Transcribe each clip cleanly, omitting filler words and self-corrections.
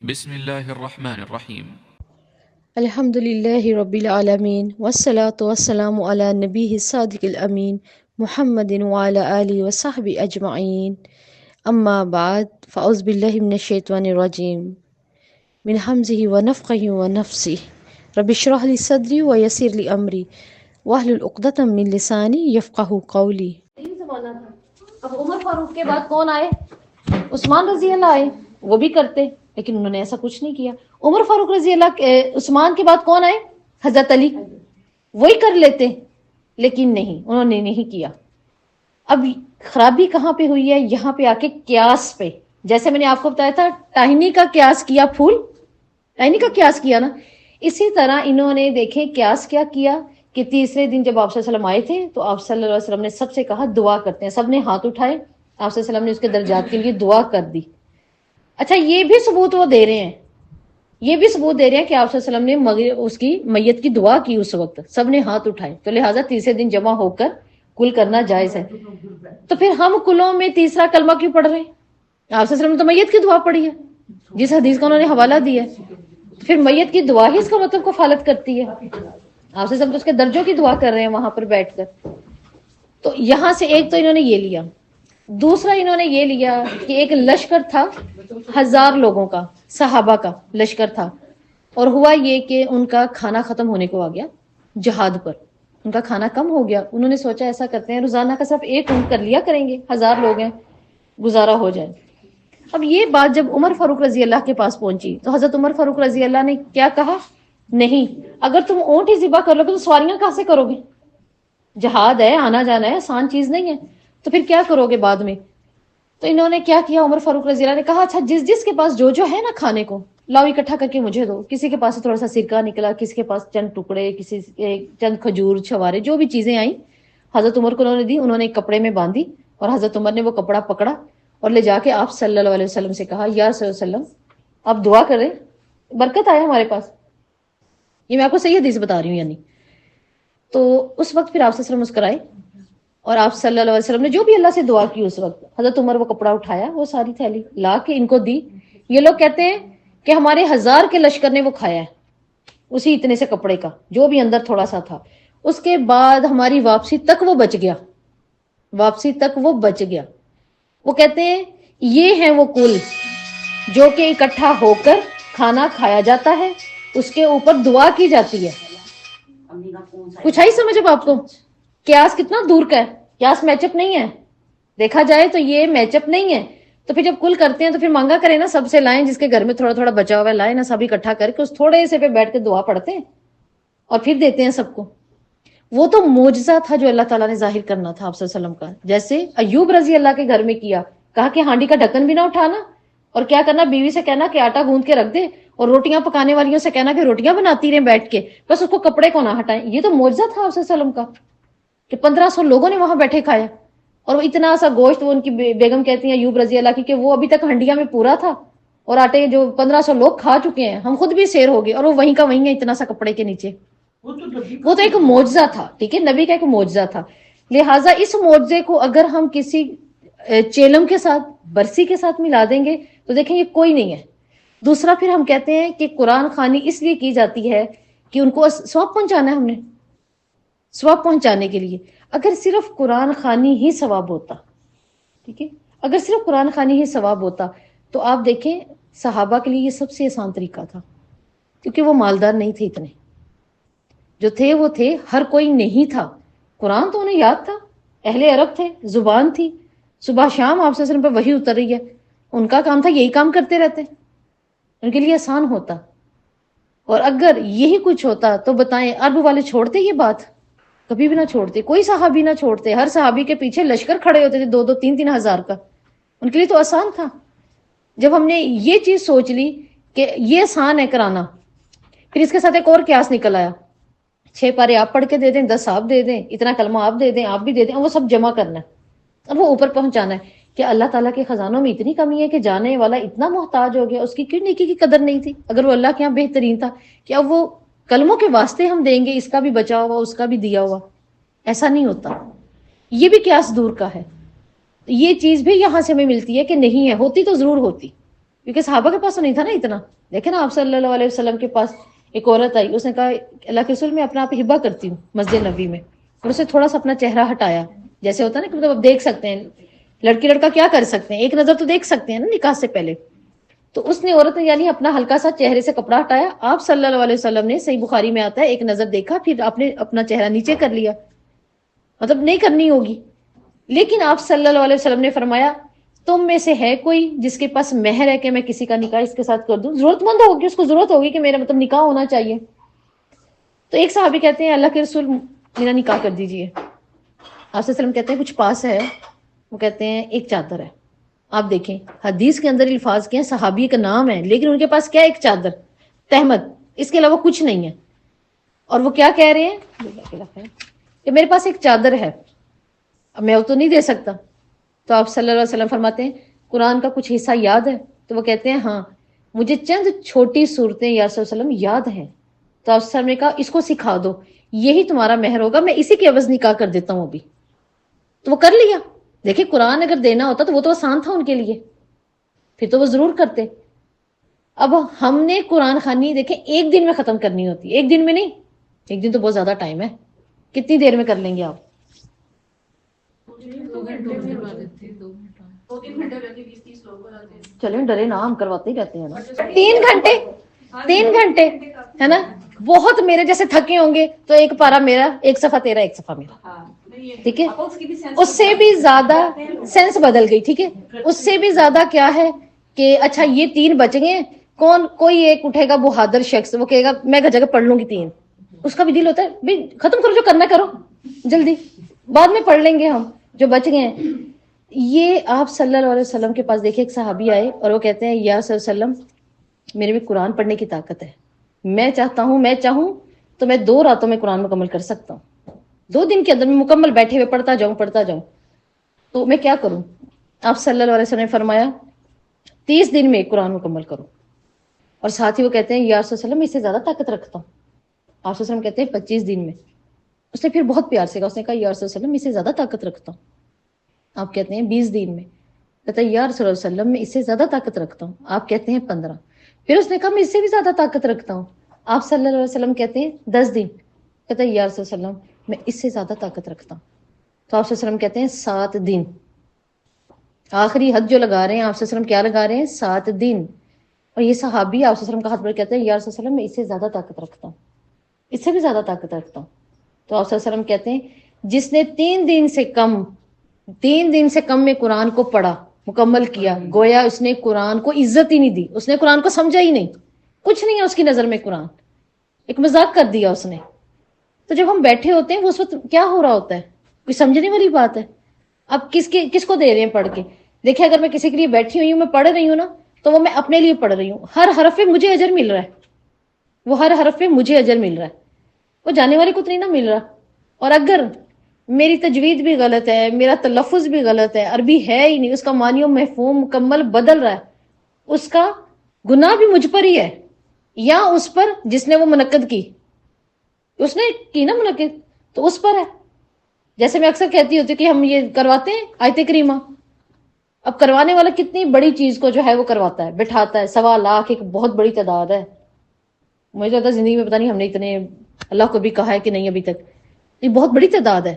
بسم الله الرحمن الرحيم. الحمد لله رب العالمين والصلاة والسلام على نبيه الصادق الأمين محمد وعلى آله وصحبه أجمعين. أما بعد فأعوذ بالله من الشيطان الرجيم من همزه ونفخه ونفسه رب اشرح لي صدري ويسر لي أمري واحلل عقدة من لساني يفقهوا قولي. اب عمر فاروق کے بعد کون آئے؟ عثمان رضی اللہ آئے. وہ بھی کرتے لیکن انہوں نے ایسا کچھ نہیں کیا. عمر فاروق رضی اللہ عثمان کے بعد کون آئے؟ حضرت علی. وہی کر لیتے لیکن نہیں، انہوں نے نہیں کیا. اب خرابی کہاں پہ ہوئی ہے؟ یہاں پہ آ کے قیاس پہ. جیسے میں نے آپ کو بتایا تھا ٹہنی کا قیاس کیا، پھول ٹہنی کا قیاس کیا نا، اسی طرح انہوں نے دیکھیں قیاس کیا کیا کہ تیسرے دن جب آپ صلی اللہ علیہ وسلم آئے تھے تو آپ صلی اللہ علیہ وسلم نے سب سے کہا دعا کرتے ہیں. سب نے ہاتھ اٹھائے، آپ صلی اللہ علیہ وسلم نے اس کے درجات کے لیے دعا کر دی. اچھا یہ بھی ثبوت وہ دے رہے ہیں، یہ بھی ثبوت دے رہے ہیں کہ آپ صلی اللہ علیہ وسلم نے اس کی میت کی دعا کی، اس وقت سب نے ہاتھ اٹھائے، تو لہٰذا تیسرے دن جمع ہو کر کل کرنا جائز ہے. تو پھر ہم کلوں میں تیسرا کلمہ کیوں پڑھ رہے ہیں؟ آپ صلی اللہ علیہ وسلم نے تو میت کی دعا پڑھی ہے، جس حدیث کا انہوں نے حوالہ دیا ہے. پھر میت کی دعا ہی اس کا مطلب کفالت کرتی ہے. آپ صلی اللہ علیہ وسلم تو اس کے درجوں کی دعا کر رہے ہیں وہاں پر بیٹھ کر. تو یہاں سے ایک تو انہوں نے یہ لیا. دوسرا انہوں نے یہ لیا کہ ایک لشکر تھا 1000 لوگوں کا، صحابہ کا لشکر تھا، اور ہوا یہ کہ ان کا کھانا ختم ہونے کو آ گیا جہاد پر، ان کا کھانا کم ہو گیا. انہوں نے سوچا ایسا کرتے ہیں روزانہ کا صرف ایک اونٹ کر لیا کریں گے، 1000 لوگ ہیں، گزارا ہو جائے. اب یہ بات جب عمر فاروق رضی اللہ کے پاس پہنچی تو حضرت عمر فاروق رضی اللہ نے کیا کہا؟ نہیں، اگر تم اونٹ ہی ذبح کر لو گے تو سواریاں کہاں سے کرو گے؟ جہاد ہے، آنا جانا ہے، آسان چیز نہیں ہے، تو پھر کیا کرو گے بعد میں؟ تو انہوں نے کیا کیا، عمر فاروق رضی اللہ نے کہا اچھا جس کے پاس جو ہے نا کھانے کو لاؤ اکٹھا کر کے مجھے دو. کسی کے پاس تھوڑا سا سرکہ نکلا، کسی کے پاس چند ٹکڑے، کسی کے چند کھجور، چھوارے، جو بھی چیزیں آئیں حضرت عمر کو انہوں نے دی. انہوں نے ایک کپڑے میں باندھی اور حضرت عمر نے وہ کپڑا پکڑا اور لے جا کے آپ صلی اللہ علیہ وسلم سے کہا یا رسول اللہ وسلم آپ دعا کریں، برکت آئے ہمارے پاس. یہ میں آپ کو صحیح حدیث بتا رہی ہوں یعنی. تو اس وقت پھر آپ صلی اللہ علیہ وسلم مسکرائے اور آپ صلی اللہ علیہ وسلم نے جو بھی اللہ سے دعا کی اس وقت، حضرت عمر وہ کپڑا اٹھایا، وہ ساری تھیلی لا کے ان کو دی. یہ لوگ کہتے ہیں کہ ہمارے 1000 کے لشکر نے وہ کھایا ہے اسی اتنے سے کپڑے کا، جو بھی اندر تھوڑا سا تھا. اس کے بعد ہماری واپسی تک وہ بچ گیا، واپسی تک وہ بچ گیا. وہ کہتے ہیں یہ ہیں وہ کل جو کہ اکٹھا ہو کر کھانا کھایا جاتا ہے، اس کے اوپر دعا کی جاتی ہے. کچھ آئی سمجھ اب آپ کو؟ قیاس کتنا دور کا ہے، قیاس میچ اپ نہیں ہے. دیکھا جائے تو یہ میچ اپ نہیں ہے. تو پھر جب کل کرتے ہیں تو پھر مانگا کریں نا، سب سے لائیں، جس کے گھر میں تھوڑا تھوڑا بچا ہوا ہے لائیں نا، سب اکٹھا کر کے اس تھوڑے سے پہ بیٹھ کے دعا پڑھتے ہیں اور پھر دیتے ہیں سب کو. وہ تو معجزہ تھا جو اللہ تعالیٰ نے ظاہر کرنا تھا آپ صلی اللہ علیہ وسلم کا. جیسے ایوب رضی اللہ کے گھر میں کیا، کہا کہ ہانڈی کا ڈھکن بھی نہ اٹھانا، اور کیا کرنا، بیوی سے کہنا کہ آٹا گوندھ کے رکھ دے، اور روٹیاں پکانے والیوں سے کہنا کہ روٹیاں بناتی رہیں بیٹھ کے، بس اس کو کپڑے کو نہ ہٹائیں. یہ تو معجزہ تھا آپ صلی اللہ علیہ وسلم کا کہ 1500 لوگوں نے وہاں بیٹھے کھایا. اور وہ اتنا سا گوشت، وہ ان کی بیگم کہتی ہیں ایوب رضی اللہ کی کہ وہ ابھی تک ہنڈیا میں پورا تھا، اور آٹے جو 1500 لوگ کھا چکے ہیں، ہم خود بھی سیر ہو گئے، اور وہ وہیں کا وہیں ہے اتنا سا کپڑے کے نیچے. وہ تو ایک معجزہ تھا، ٹھیک ہے، نبی کا ایک معجزہ تھا. لہٰذا اس معجزے کو اگر ہم کسی چیلم کے ساتھ، برسی کے ساتھ ملا دیں گے تو دیکھیں یہ کوئی نہیں ہے. دوسرا پھر ہم کہتے ہیں کہ قرآن خوانی اس لیے کی جاتی ہے کہ ان کو ثواب پہنچانا ہے، ہم نے ثواب پہنچانے کے لیے. اگر صرف قرآن خوانی ہی ثواب ہوتا، ٹھیک ہے، اگر صرف قرآن خوانی ہی ثواب ہوتا تو آپ دیکھیں صحابہ کے لیے یہ سب سے آسان طریقہ تھا، کیونکہ وہ مالدار نہیں تھے، اتنے جو تھے وہ تھے، ہر کوئی نہیں تھا. قرآن تو انہیں یاد تھا، اہل عرب تھے، زبان تھی، صبح شام آپ صلی اللہ علیہ وسلم پہ وحی اتر رہی ہے، ان کا کام تھا یہی کام کرتے رہتے، ان کے لیے آسان ہوتا. اور اگر یہی کچھ ہوتا تو بتائیں عرب والے چھوڑتے یہ بات؟ کبھی بھی نہ چھوڑتے، کوئی صحابی نہ چھوڑتے. ہر صحابی کے پیچھے لشکر کھڑے ہوتے تھے 2-2 3-3 ہزار کا. ان کے لیے تو آسان تھا. جب ہم نے یہ چیز سوچ لی کہ یہ آسان ہے کرانا، پھر اس کے ساتھ ایک اور قیاس نکل آیا، 6 پارے آپ پڑھ کے دے دیں، 10 آپ دے دیں، اتنا کلمہ آپ دے دیں، آپ بھی دے دیں، اور وہ سب جمع کرنا ہے اور وہ اوپر پہنچانا ہے. کہ اللہ تعالیٰ کے خزانوں میں اتنی کمی ہے کہ جانے والا اتنا محتاج ہو گیا، اس کی کیوں نیکی کی قدر نہیں تھی؟ اگر وہ اللہ کے یہاں بہترین تھا کہ اب وہ کلموں کے واسطے ہم دیں گے، اس کا بھی بچا ہوا، اس کا بھی دیا ہوا. ایسا نہیں ہوتا. یہ بھی قیاس دور کا ہے. یہ چیز بھی یہاں سے ہمیں ملتی ہے کہ نہیں ہے، ہوتی تو ضرور ہوتی. کیونکہ صحابہ کے پاس تو نہیں تھا نا اتنا. دیکھیں نا آپ صلی اللہ علیہ وسلم کے پاس ایک عورت آئی, اس نے کہا اللہ کے رسول میں اپنا آپ ہبا کرتی ہوں مسجد نبی میں, اور اسے تھوڑا سا اپنا چہرہ ہٹایا, جیسے ہوتا ہے نا کہ مطلب آپ دیکھ سکتے ہیں لڑکی لڑکا کیا کر سکتے ہیں, ایک نظر تو دیکھ سکتے ہیں نا نکاح سے پہلے. تو اس نے عورت نے یعنی اپنا ہلکا سا چہرے سے کپڑا ہٹایا, آپ صلی اللہ علیہ وسلم نے, صحیح بخاری میں آتا ہے, ایک نظر دیکھا, پھر آپ نے اپنا چہرہ نیچے کر لیا, مطلب نہیں کرنی ہوگی. لیکن آپ صلی اللہ علیہ وسلم نے فرمایا تم میں سے ہے کوئی جس کے پاس مہر ہے کہ میں کسی کا نکاح اس کے ساتھ کر دوں, ضرورت مند ہوگی, اس کو ضرورت ہوگی کہ میرا مطلب نکاح ہونا چاہیے. تو ایک صحابی کہتے ہیں اللہ کے رسول میرا نکاح کر دیجئے. آپ صلی اللہ علیہ وسلم کہتے ہیں کچھ پاس ہے؟ وہ کہتے ہیں ایک چادر ہے. آپ دیکھیں حدیث کے اندر الفاظ کے ہیں, صحابی کا نام ہے, لیکن ان کے پاس کیا, ایک چادر تہمت, اس کے علاوہ کچھ نہیں ہے. اور وہ کیا کہہ رہے ہیں کہ میرے پاس ایک چادر ہے, اب میں وہ تو نہیں دے سکتا. تو آپ صلی اللہ علیہ وسلم فرماتے ہیں قرآن کا کچھ حصہ یاد ہے؟ تو وہ کہتے ہیں ہاں مجھے چند چھوٹی صورتیں یا رسول اللہ علیہ وسلم یاد ہیں. تو آپ صلی اللہ علیہ وسلم نے کہا اس کو سکھا دو, یہی تمہارا مہر ہوگا, میں اسی کے عوض نکاح کر دیتا ہوں ابھی. تو وہ کر لیا. دیکھیں قرآن اگر دینا ہوتا تو وہ تو آسان تھا ان کے لیے, پھر تو وہ ضرور کرتے. اب ہم نے قرآن خوانی دیکھیں ایک دن میں ختم کرنی ہوتی ہے, ایک دن میں نہیں, ایک دن تو بہت زیادہ ٹائم ہے. کتنی دیر میں کر لیں گے آپ؟ 2 گھنٹے چلیں ڈرے نا, ہم کرواتے ہی رہتے ہیں نا. 3 گھنٹے ہے نا, بہت. میرے جیسے تھکے ہوں گے تو ایک پارا میرا, ایک صفحہ تیرا, ایک صفحہ میرا, ٹھیک ہے. اس سے بھی زیادہ سینس بدل گئی, ٹھیک ہے. اس سے بھی زیادہ کیا ہے کہ اچھا یہ 3 بچ گئے, کوئی ایک اٹھے گا بہادر شخص, وہ کہے گا میں گھر جا کے پڑھ لوں گی 3. اس کا بھی دل ہوتا ہے بھائی ختم کرو, جو کرنا کرو جلدی, بعد میں پڑھ لیں گے ہم جو بچ گئے ہیں. یہ آپ صلی اللہ علیہ وسلم کے پاس دیکھیں ایک صحابی آئے اور وہ کہتے ہیں یا صلی اللہ علیہ وسلم میرے میں قرآن پڑھنے کی طاقت ہے, میں چاہوں تو میں 2 راتوں میں قرآن مکمل کر سکتا ہوں, 2 دن کے اندر میں مکمل بیٹھے ہوئے پڑھتا جاؤں, تو میں کیا کروں؟ آپ صلی اللہ علیہ وسلم نے فرمایا 30 دن میں قرآن مکمل کرو. اور ساتھ ہی وہ کہتے ہیں یا رسول اللہ میں اس سے زیادہ طاقت رکھتا ہوں. آپ صلی اللہ علیہ وسلم کہتے ہیں 25 دن میں. اس نے پھر بہت پیار سے کہا, اس نے کہا یا رسول اللہ میں اس سے زیادہ طاقت رکھتا ہوں. آپ کہتے ہیں 20 دن میں. کہتا ہے یا رسول اللہ وسلم میں اس سے زیادہ طاقت رکھتا ہوں. آپ کہتے ہیں 15. پھر اس نے کہا میں اس سے بھی زیادہ طاقت رکھتا ہوں. آپ صلی اللہ علیہ وسلم کہتے ہیں 10 دن. کہتا ہے یا رسول اللہ وسلم میں اس سے زیادہ طاقت رکھتا ہوں. تو آپ صلی اللہ علیہ وسلم کہتے ہیں 7 دن. آخری حد جو لگا رہے ہیں آپ صلی اللہ علیہ وسلم, کیا لگا رہے ہیں؟ 7 دن. اور یہ صحابی آپ صلی اللہ علیہ وسلم کا ہاتھ پکڑ کہتے ہیں یا رسول اللہ وسلم میں اس سے زیادہ طاقت رکھتا ہوں, اس سے بھی زیادہ طاقت رکھتا ہوں. تو آپ صلی اللہ علیہ وسلم کہتے ہیں جس نے 3 دن سے کم میں قرآن کو پڑھا, مکمل کیا, گویا اس نے قرآن کو عزت ہی نہیں دی, اس نے قرآن کو سمجھا ہی نہیں, کچھ نہیں ہے اس کی نظر میں قرآن, ایک مذاق کر دیا اس نے. تو جب ہم بیٹھے ہوتے ہیں وہ اس وقت کیا ہو رہا ہوتا ہے, کوئی سمجھنے والی بات ہے. اب کس کو دے رہے ہیں پڑھ کے؟ دیکھیں اگر میں کسی کے لیے بیٹھی ہوئی ہوں, میں پڑھ رہی ہوں نا, تو وہ میں اپنے لیے پڑھ رہی ہوں, ہر حرف پہ مجھے اجر مل رہا ہے, وہ ہر حرف پہ مجھے اجر مل رہا ہے, وہ جانے والے کو تو نہیں نا مل رہا. اور اگر میری تجوید بھی غلط ہے, میرا تلفظ بھی غلط ہے, عربی ہے ہی نہیں, اس کا معنی و مفہوم مکمل بدل رہا ہے, اس کا گناہ بھی مجھ پر ہی ہے یا اس پر جس نے وہ منعقد کی, اس نے کی نا منعقد, تو اس پر ہے. جیسے میں اکثر کہتی ہوتی کہ ہم یہ کرواتے ہیں آیت کریمہ, اب کروانے والا کتنی بڑی چیز کو جو ہے وہ کرواتا ہے, بٹھاتا ہے, 1.25 لاکھ, ایک بہت بڑی تعداد ہے. مجھے لگتا ہے زندگی میں پتہ نہیں ہم نے اتنے اللہ کو بھی کہا ہے کہ نہیں ابھی تک, یہ بہت بڑی تعداد ہے.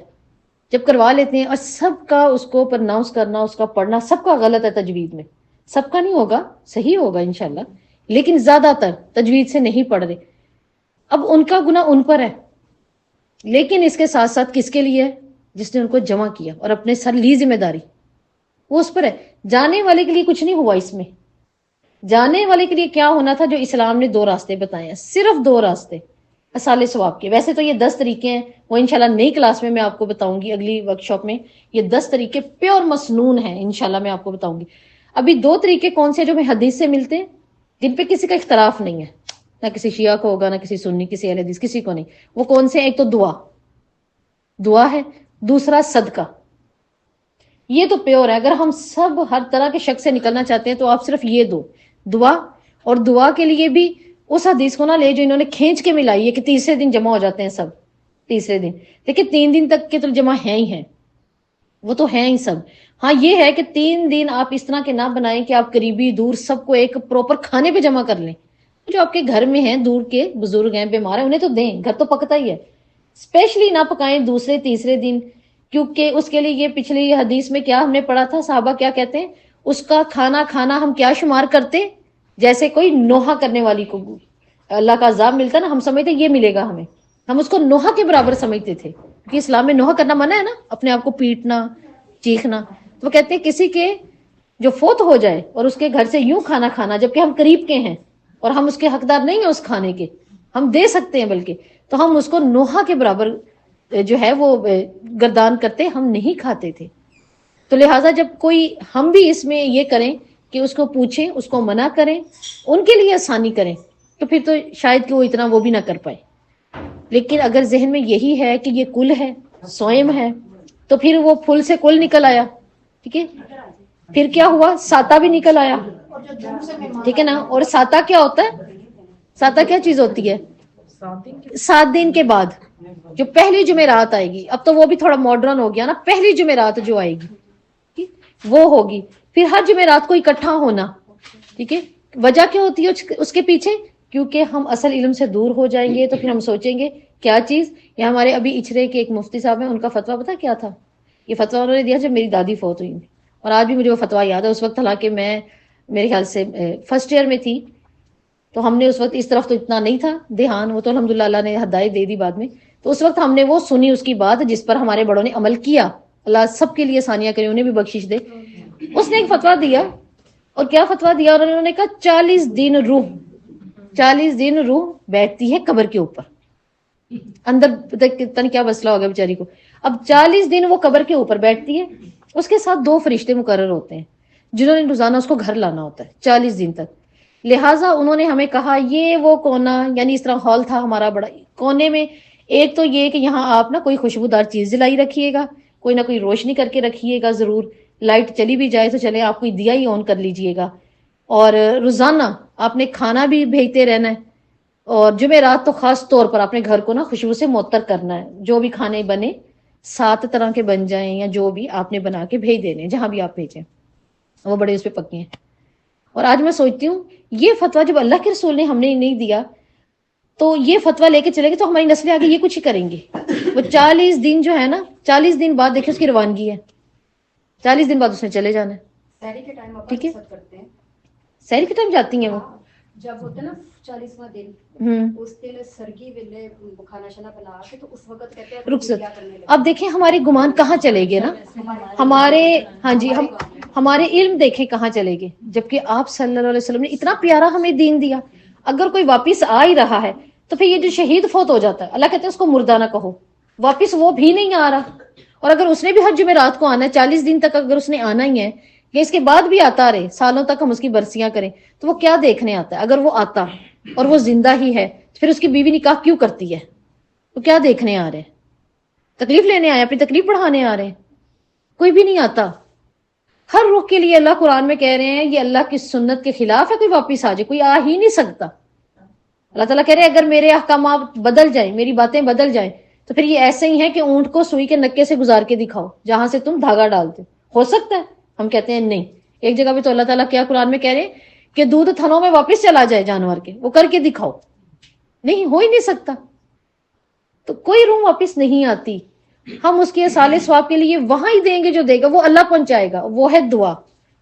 جب کروا لیتے ہیں اور سب کا اس کو پرناؤنس کرنا, اس کا پڑھنا سب کا غلط ہے تجوید میں, سب کا نہیں ہوگا, صحیح ہوگا انشاءاللہ, لیکن زیادہ تر تجوید سے نہیں پڑھ رہے. اب ان کا گناہ ان پر ہے, لیکن اس کے ساتھ ساتھ کس کے لیے ہے؟ جس نے ان کو جمع کیا اور اپنے سر لی ذمہ داری, وہ اس پر ہے. جانے والے کے لیے کچھ نہیں ہوا اس میں. جانے والے کے لیے کیا ہونا تھا؟ جو اسلام نے 2 راستے بتائے ہیں, صرف 2 راستے اصال ثواب کے. ویسے تو یہ 10 طریقے ہیں, وہ انشاءاللہ نئی کلاس میں آپ کو بتاؤں گی, اگلی ورکشاپ میں. یہ 10 طریقے پیور مسنون ہیں, انشاءاللہ میں آپ کو بتاؤں گی. ابھی 2 طریقے کون سے جو میں حدیث سے ملتے ہیں, جن پہ کسی کا اختلاف نہیں ہے, نہ کسی شیعہ کو ہوگا, نہ کسی سنی, کسی اہل حدیث, کسی کو نہیں. وہ کون سے ہیں؟ ایک تو دعا ہے, دوسرا صدقہ. یہ تو پیور ہے. اگر ہم سب ہر طرح کے شک سے نکلنا چاہتے ہیں تو آپ صرف یہ دعا, اور دعا کے لیے بھی اس حدیث کو نہ لے جو انہوں نے کھینچ کے ملائی ہے کہ 3 دن جمع ہو جاتے ہیں سب. 3 دن دیکھیں 3 دن تک کے تو جمع ہیں ہی ہیں, وہ تو ہیں ہی سب. ہاں یہ ہے کہ 3 دن آپ اس طرح کے نہ بنائیں کہ آپ قریبی دور سب کو ایک پروپر کھانے پہ جمع کر لیں. جو آپ کے گھر میں ہیں، دور کے بزرگ ہیں، بیمار ہیں، انہیں تو دیں، گھر تو پکتا ہی ہے. اسپیشلی نہ پکائیں دوسرے تیسرے دن، کیونکہ اس کے لیے یہ پچھلی حدیث میں کیا ہم نے پڑھا تھا، صحابہ کیا کہتے ہیں، اس کا کھانا کھانا ہم کیا شمار کرتے، جیسے کوئی نوحہ کرنے والی کو اللہ کا عذاب ملتا نا، ہم سمجھتے یہ ملے گا ہمیں، ہم اس کو نوحہ کے برابر سمجھتے تھے، کیونکہ اسلام میں نوحہ کرنا منع ہے نا، اپنے آپ کو پیٹنا چیخنا. تو وہ کہتے ہیں کسی کے جو فوت ہو جائے اور اس کے گھر سے یوں کھانا کھانا جبکہ ہم قریب کے ہیں اور ہم اس کے حقدار نہیں ہیں اس کھانے کے، ہم دے سکتے ہیں بلکہ، تو ہم اس کو نوحہ کے برابر جو ہے وہ گردان کرتے، ہم نہیں کھاتے تھے. تو لہٰذا جب کوئی ہم بھی اس میں یہ کریں کہ اس کو پوچھیں، اس کو منع کریں، ان کے لیے آسانی کریں، تو پھر تو شاید کہ وہ اتنا وہ بھی نہ کر پائے. لیکن اگر ذہن میں یہی ہے کہ یہ کل ہے، سوئم ہے، تو پھر وہ پھل سے کل نکل آیا، ٹھیک ہے، پھر کیا ہوا، ساتا بھی نکل آیا، ٹھیک ہے نا. اور ساتا کیا ہوتا ہے، ساتا کیا چیز ہوتی ہے، 7 دن کے بعد جو پہلی جمعرات آئے گی، اب تو وہ بھی تھوڑا ماڈرن ہو گیا نا، پہلی جمعرات جو آئے گی وہ ہوگی، پھر ہر جمعرات کو اکٹھا ہونا، ٹھیک ہے. وجہ کیا ہوتی ہے اس کے پیچھے، کیونکہ ہم اصل علم سے دور ہو جائیں گے، تو پھر ہم سوچیں گے کیا چیز. یا ہمارے ابھی اچھرے کے ایک مفتی صاحب ہیں، ان کا فتویٰ پتا کیا تھا، یہ فتویٰ انہوں نے دیا جب میری دادی فوت ہوئی، اور آج بھی مجھے وہ فتویٰ یاد ہے. اس وقت حالانکہ میں میرے خیال سے فرسٹ ایئر میں تھی، تو ہم نے اس وقت اس طرف تو اتنا نہیں تھا دھیان، وہ تو الحمدللہ اللہ نے ہدایت دے دی بعد میں. تو اس وقت ہم نے وہ سنی اس کی بات جس پر ہمارے بڑوں نے عمل کیا، اللہ سب کے لیے ثانیہ کرے، انہیں بھی بخشش دے. اس نے ایک فتویٰ دیا، اور کیا فتویٰ دیا، اور انہوں نے کہا 40 دن روح بیٹھتی ہے قبر کے اوپر، اندر پتہ نہیں کیا مسئلہ ہوگا بیچاری کو. اب 40 دن وہ قبر کے اوپر بیٹھتی ہے، اس کے ساتھ 2 فرشتے مقرر ہوتے ہیں جنہوں نے روزانہ اس کو گھر لانا ہوتا ہے 40 دن تک. لہٰذا انہوں نے ہمیں کہا یہ وہ کونا، یعنی اس طرح ہال تھا ہمارا بڑا، کونے میں ایک تو یہ کہ یہاں آپ نا کوئی خوشبودار چیز جلائی رکھیے گا، کوئی نہ کوئی روشنی کر کے رکھیے گا ضرور، لائٹ چلی بھی جائے تو چلے، آپ کوئی دیا ہی آن کر لیجئے گا. اور روزانہ آپ نے کھانا بھی بھیجتے رہنا ہے، اور جمعرات تو خاص طور پر اپنے گھر کو نا خوشبو سے معطر کرنا ہے، جو بھی کھانے بنے 7 طرح کے بن جائیں یا جو بھی آپ نے بنا کے بھیج دینے جہاں بھی آپ بھیجیں، وہ بڑے اس پہ پکے ہیں. اور آج میں سوچتی ہوں یہ فتویٰ جب اللہ کے رسول نے ہم نے نہیں دیا، تو یہ فتویٰ لے کے چلے گے تو ہماری نسلیں آگے یہ کچھ ہی کریں گے. وہ 40 دن جو ہے نا، 40 دن بعد دیکھیں اس کی روانگی ہے، 40 دن بعد اس نے چلے جانا ہے. سحری کے ٹائم ٹھیک ہے، کرتے ہیں، سحری کے ٹائم جاتی ہیں وہ، جب ہوتا ہے نا 40واں دن، اس دن سرگی ویلے کھانا شنا بنا کے تو اس وقت کہتے ہیں رخصت. اب دیکھیں ہمارے گمان کہاں چلے گئے نا، ہمارے ہاں جی ہمارے علم دیکھیں کہاں چلے گئے، جبکہ آپ صلی اللہ علیہ وسلم نے اتنا پیارا ہمیں دین دیا. اگر کوئی واپس آ ہی رہا ہے تو پھر یہ جو شہید فوت ہو جاتا ہے، اللہ کہتے ہیں اس کو مردہ نہ کہو، واپس وہ بھی نہیں آ رہا. اور اگر اس نے بھی ہر جمعرات کو آنا ہے، 40 دن تک اگر اس نے آنا ہی ہے، یا اس کے بعد بھی آتا رہے، سالوں تک ہم اس کی برسیاں کریں، تو وہ کیا دیکھنے آتا ہے. اگر وہ آتا اور وہ زندہ ہی ہے تو پھر اس کی بیوی نکاح کیوں کرتی ہے، وہ کیا دیکھنے آ رہے ہیں، تکلیف لینے آئے، اپنی تکلیف بڑھانے آ رہے ہیں. کوئی بھی نہیں آتا. ہر روح کے لیے اللہ قرآن میں کہہ رہے ہیں یہ اللہ کی سنت کے خلاف ہے، کوئی واپس آ جائے، کوئی آ ہی نہیں سکتا. اللہ تعالیٰ کہہ رہے ہیں اگر میرے احکامات بدل جائیں، میری باتیں بدل جائیں، تو پھر یہ ایسے ہی ہے کہ اونٹ کو سوئی کے نکے سے گزار کے دکھاؤ جہاں سے تم دھاگا ڈالتے ہو سکتا ہے. ہم کہتے ہیں نہیں. ایک جگہ پہ تو اللہ تعالیٰ کیا قرآن میں کہہ رہے ہیں کہ دودھ تھنوں میں واپس چلا جائے جانور کے، وہ کر کے دکھاؤ، نہیں ہو ہی نہیں سکتا. تو کوئی روح واپس نہیں آتی. ہم اس کے سال ثواب کے لیے وہاں ہی دیں گے جو دے گا، وہ اللہ پہنچائے گا، وہ ہے دعا.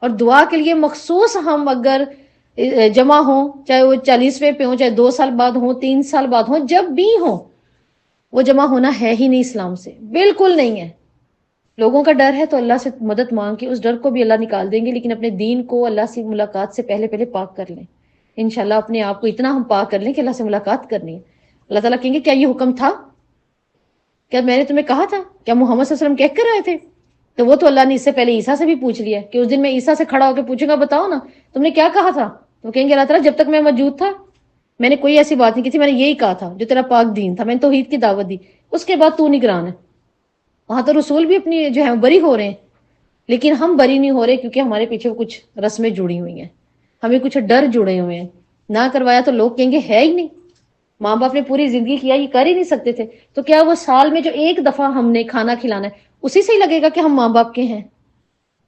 اور دعا کے لیے مخصوص ہم اگر جمع ہوں، چاہے وہ 40ویں پہ ہوں، چاہے 2 سال بعد ہوں، 3 سال بعد ہوں، جب بھی ہوں، وہ جمع ہونا ہے ہی نہیں اسلام سے، بالکل نہیں ہے. لوگوں کا ڈر ہے تو اللہ سے مدد مانگ کے اس ڈر کو بھی اللہ نکال دیں گے، لیکن اپنے دین کو اللہ سے ملاقات سے پہلے پہلے پاک کر لیں. انشاءاللہ اپنے آپ کو اتنا ہم پاک کر لیں کہ اللہ سے ملاقات کرنی ہے. اللہ تعالیٰ کہیں گے کیا یہ حکم تھا، کیا میں نے تمہیں کہا تھا، کیا محمد صلی اللہ علیہ وسلم کہہ کر آئے تھے. تو وہ تو اللہ نے اس سے پہلے عیسیٰ سے بھی پوچھ لیا کہ اس دن میں عیسیٰ سے کھڑا ہو کے پوچھوں گا بتاؤ نا تم نے کیا کہا تھا. تو کہیں گے اللہ تعالیٰ جب تک میں موجود تھا میں نے کوئی ایسی بات نہیں کی تھی، میں نے یہی کہا تھا جو تیرا پاک دین تھا، میں نے توحید کی دعوت دی، اس کے بعد تو نگران ہے. وہاں تو رسول بھی اپنی جو ہے بری ہو رہے ہیں، لیکن ہم بری نہیں ہو رہے کیونکہ ہمارے پیچھے کچھ رسمیں جڑی ہوئی ہیں، ہمیں کچھ ڈر جڑے ہوئے ہیں. نہ کروایا تو لوگ کہیں گے ہے ہی نہیں، ماں باپ نے پوری زندگی کیا، یہ کر ہی نہیں سکتے تھے. تو کیا وہ سال میں جو ایک دفعہ ہم نے کھانا کھلانا ہے اسی سے ہی لگے گا کہ ہم ماں باپ کے ہیں.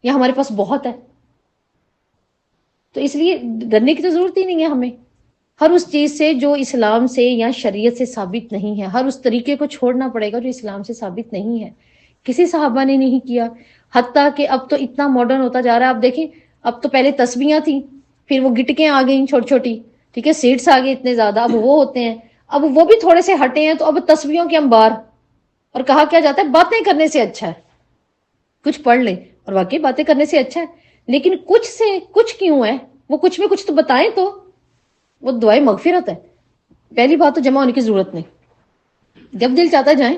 یا ہمارے پاس بہت ہے. تو اس لیے ڈرنے کی تو ضرورت ہی نہیں ہے ہمیں ہر اس چیز سے جو اسلام سے یا شریعت سے ثابت نہیں ہے. ہر اس طریقے کو چھوڑنا پڑے گا جو اسلام سے ثابت نہیں ہے. کسی صحابہ نے نہیں کیا. حتیٰ کہ اب تو اتنا ماڈرن ہوتا جا رہا ہے. آپ دیکھیں اب تو پہلے تسبیحاں تھیں, پھر وہ گٹکیں آ گئیں چھوٹی چھوٹی, ٹھیک ہے, سیٹس آ گئے اتنے زیادہ, اب وہ ہوتے ہیں. اب وہ بھی تھوڑے سے ہٹے ہیں تو اب تسبیحوں کے انبار. اور کہا کیا جاتا ہے باتیں کرنے سے اچھا ہے کچھ پڑھ لیں, اور واقعی باتیں کرنے سے اچھا ہے. لیکن کچھ سے کچھ کیوں ہے, وہ کچھ میں کچھ تو بتائیں. تو وہ دعائیں مغفرت ہے. پہلی بات تو جمع ہونے کی ضرورت نہیں, جب دل چاہتا جائیں,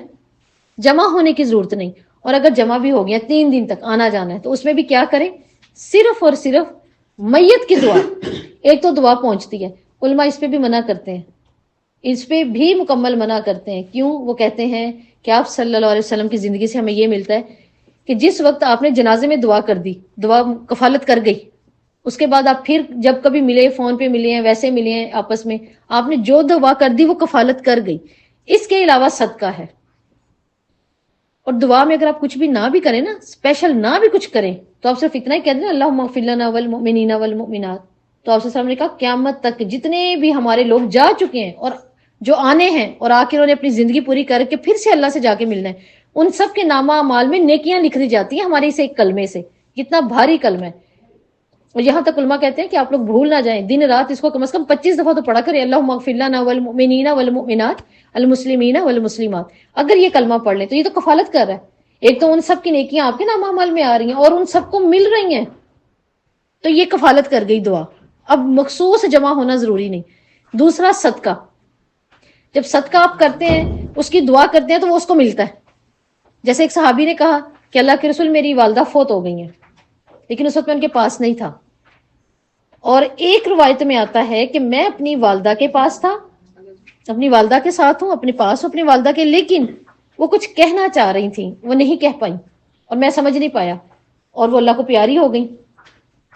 جمع ہونے کی ضرورت نہیں. اور اگر جمع بھی ہو گیا 3 دن تک آنا جانا ہے تو اس میں بھی کیا کریں, صرف اور صرف میت کی دعا. ایک تو دعا پہنچتی ہے, علماء اس پہ بھی منع کرتے ہیں, اس پہ بھی مکمل منع کرتے ہیں. کیوں؟ وہ کہتے ہیں کہ آپ صلی اللہ علیہ وسلم کی زندگی سے ہمیں یہ ملتا ہے کہ جس وقت آپ نے جنازے میں دعا کر دی, دعا کفالت کر گئی, اس کے بعد آپ پھر جب کبھی ملے, فون پہ ملے ہیں, ویسے ملے ہیں آپس میں, آپ نے جو دعا کر دی وہ کفالت کر گئی. اس کے علاوہ صدقہ ہے. اور دعا میں اگر آپ کچھ بھی نہ بھی کریں نا, اسپیشل نہ بھی کچھ کریں, تو آپ صرف اتنا ہی کہہ دیں اللہم اغفر لنا والمؤمنین والمؤمنات. تو آپ صلی اللہ علیہ وسلم نے کہا قیامت تک جتنے بھی ہمارے لوگ جا چکے ہیں اور جو آنے ہیں اور آ کے انہوں نے اپنی زندگی پوری کر کے پھر سے اللہ سے جا کے ملنا ہے, ان سب کے نامہ اعمال میں نیکیاں لکھ دی جاتی ہیں ہمارے اس ایک کلمے سے. کتنا بھاری کلمہ ہے. اور یہاں تک علماء کہتے ہیں کہ آپ لوگ بھول نہ جائیں, دن رات اس کو کم از کم 25 دفعہ تو پڑھا کریں, اللہم اغفر لنا والمؤمنین والمؤمنات المسلمین والمسلمات. اگر یہ کلمہ پڑھ لیں تو یہ تو کفالت کر رہا ہے. ایک تو ان سب کی نیکیاں آپ کے نامہ اعمال میں آ رہی ہیں اور ان سب کو مل رہی ہیں, تو یہ کفالت کر گئی دعا. اب مخصوص جمع ہونا ضروری نہیں. دوسرا صدقہ. جب صدقہ آپ کرتے ہیں, اس کی دعا کرتے ہیں, تو وہ اس کو ملتا ہے. جیسے ایک صحابی نے کہا کہ اللہ کے رسول میری والدہ فوت ہو گئی ہیں, لیکن اس وقت میں ان کے پاس نہیں تھا. اور ایک روایت میں آتا ہے کہ میں اپنی والدہ کے پاس تھا, اپنی والدہ کے ساتھ ہوں, اپنے پاس ہوں اپنی والدہ کے, لیکن وہ کچھ کہنا چاہ رہی تھیں, وہ نہیں کہہ پائیں اور میں سمجھ نہیں پایا, اور وہ اللہ کو پیاری ہو گئی.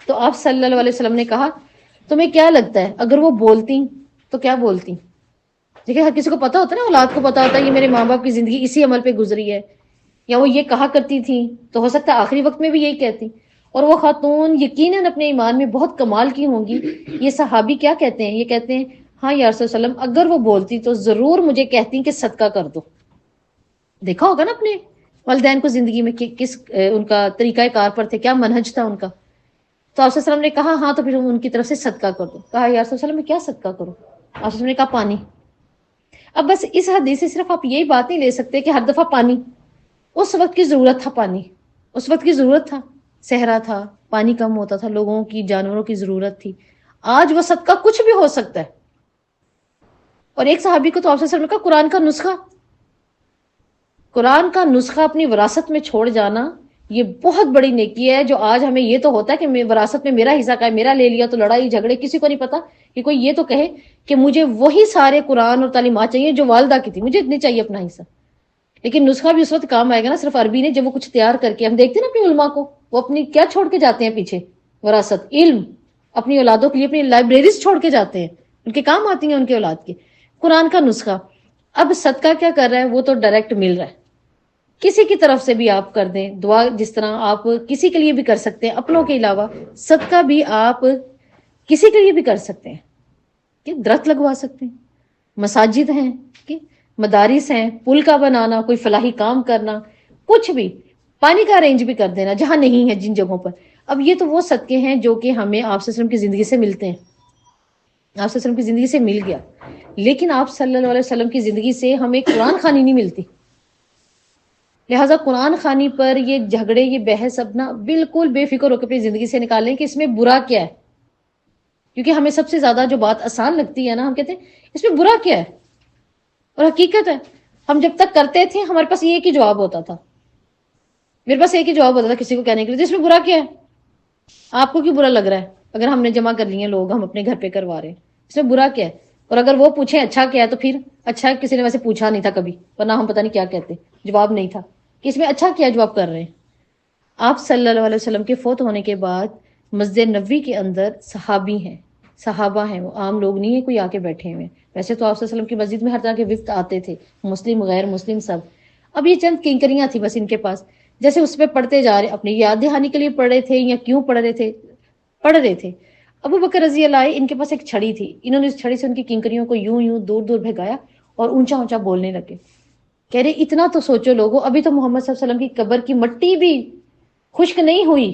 تو آپ صلی اللہ علیہ وسلم نے کہا تمہیں کیا لگتا ہے اگر وہ بولتی تو کیا بولتی؟ دیکھیں ہر کسی کو پتا ہوتا ہے نا, اولاد کو پتا ہوتا ہے یہ میرے ماں باپ کی زندگی اسی عمل پہ گزری ہے, یا وہ یہ کہا کرتی تھی تو ہو سکتا ہے آخری وقت میں بھی یہی کہتی. اور وہ خاتون یقیناً اپنے ایمان میں بہت کمال کی ہوں گی. یہ صحابی کیا کہتے ہیں, یہ کہتے ہیں ہاں یا رسول اللہ علیہ وسلم اگر وہ بولتی تو ضرور مجھے کہتی کہ صدقہ کر دو. دیکھا ہوگا نا اپنے والدین کو زندگی میں کہ کس ان کا طریقہ کار پر تھے, کیا منہج تھا ان کا. تو آپ صلی اللہ علیہ وسلم نے کہا ہاں تو پھر ان کی طرف سے صدقہ کر دو. کہا یا رسول اللہ میں کیا صدقہ کروں؟ آپ صلی اللہ علیہ وسلم نے کہا پانی. اب بس اس حدیث سے صرف آپ یہی بات نہیں لے سکتے کہ ہر دفعہ پانی. اس وقت کی ضرورت تھا پانی, اس وقت کی ضرورت تھا, صحرا تھا, پانی کم ہوتا تھا, لوگوں کی جانوروں کی ضرورت تھی. آج وہ صدقہ کچھ بھی ہو سکتا ہے. اور ایک صحابی کو تو آپ صلی اللہ علیہ وسلم نے کہا قرآن کا نسخہ, قرآن کا نسخہ اپنی وراثت میں چھوڑ جانا یہ بہت بڑی نیکی ہے. جو آج ہمیں یہ تو ہوتا ہے کہ وراثت میں میرا حصہ کا ہے, میرا لے لیا, تو لڑائی جھگڑے, کسی کو نہیں پتا کہ کوئی یہ تو کہے کہ مجھے وہی سارے قرآن اور تعلیمات چاہیے جو والدہ کی تھی, مجھے اتنی چاہیے اپنا حصہ. لیکن نسخہ بھی اس وقت کام آئے گا نا صرف عربی نے جب وہ کچھ تیار کر کے, ہم دیکھتے ہیں نا اپنی علماء کو, وہ اپنی کیا چھوڑ کے جاتے ہیں پیچھے, وراثت, علم, اپنی اولادوں کے لیے اپنی لائبریریز چھوڑ کے جاتے ہیں, ان کے کام آتی ہیں ان کے اولاد کے. قرآن کا نسخہ. اب صدقہ کیا کر رہا ہے, وہ تو ڈائریکٹ مل رہا ہے, کسی کی طرف سے بھی آپ کر دیں دعا, جس طرح آپ کسی کے لیے بھی کر سکتے ہیں اپنوں کے علاوہ, صدقہ بھی آپ کسی کے لیے بھی کر سکتے ہیں. کہ درخت لگوا سکتے ہیں, مساجد ہیں, کہ مدارس ہیں, پل کا بنانا, کوئی فلاحی کام کرنا, کچھ بھی, پانی کا ارینج بھی کر دینا جہاں نہیں ہے جن جگہوں پر. اب یہ تو وہ صدقے ہیں جو کہ ہمیں آپ صلی اللہ علیہ وسلم کی زندگی سے ملتے ہیں, آپ صلی اللہ علیہ وسلم کی زندگی سے مل گیا. لیکن آپ صلی اللہ علیہ وسلم کی زندگی سے ہمیں قرآن خوانی نہیں ملتی. لہٰذا قرآن خوانی پر یہ جھگڑے, یہ بحث اپنا بالکل بے فکر ہو کے اپنی زندگی سے نکالیں کہ اس میں برا کیا ہے. کیونکہ ہمیں سب سے زیادہ جو بات آسان لگتی ہے نا, ہم کہتے ہیں اس میں برا کیا ہے, اور حقیقت ہے ہم جب تک کرتے تھے ہمارے پاس یہ ایک ہی جواب ہوتا تھا, میرے پاس ایک ہی جواب ہوتا تھا کسی کو کہنے کے لیے, اس میں برا کیا ہے, آپ کو کیوں برا لگ رہا ہے اگر ہم نے جمع کر لیے لوگ, ہم اپنے گھر پہ کروا رہے ہیں, اس میں برا کیا ہے. اور اگر وہ پوچھیں اچھا کیا ہے تو پھر اچھا کسی نے ویسے پوچھا نہیں تھا کبھی, ورنہ ہم پتہ نہیں کیا کہتے, جواب نہیں تھا کہ اس میں اچھا کیا جواب کر رہے ہیں. آپ صلی اللہ علیہ وسلم کے فوت ہونے کے بعد مسجد نبوی کے اندر صحابی ہیں, صحابہ ہیں, وہ عام لوگ نہیں ہیں کوئی آ کے بیٹھے ہوئے. ویسے تو آپ صلی اللہ علیہ وسلم کی مسجد میں ہر طرح کے وفد آتے تھے, مسلم غیر مسلم سب. اب یہ چند کنکریاں تھی بس ان کے پاس, جیسے اس پہ پڑھتے جا رہے، اپنی یاد دہانی کے لیے پڑھ رہے تھے یا کیوں پڑھ رہے تھے، پڑھ رہے تھے۔ ابو بکر رضی اللہ عنہ، ان کے پاس ایک چھڑی تھی، انہوں نے اس چھڑی سے ان کی کنکریوں کو یوں یوں دور دور بھگایا اور اونچا اونچا بولنے لگے، کہہ رہے اتنا تو سوچو لوگو، ابھی تو محمد صلی اللہ علیہ وسلم کی قبر کی مٹی بھی خشک نہیں ہوئی،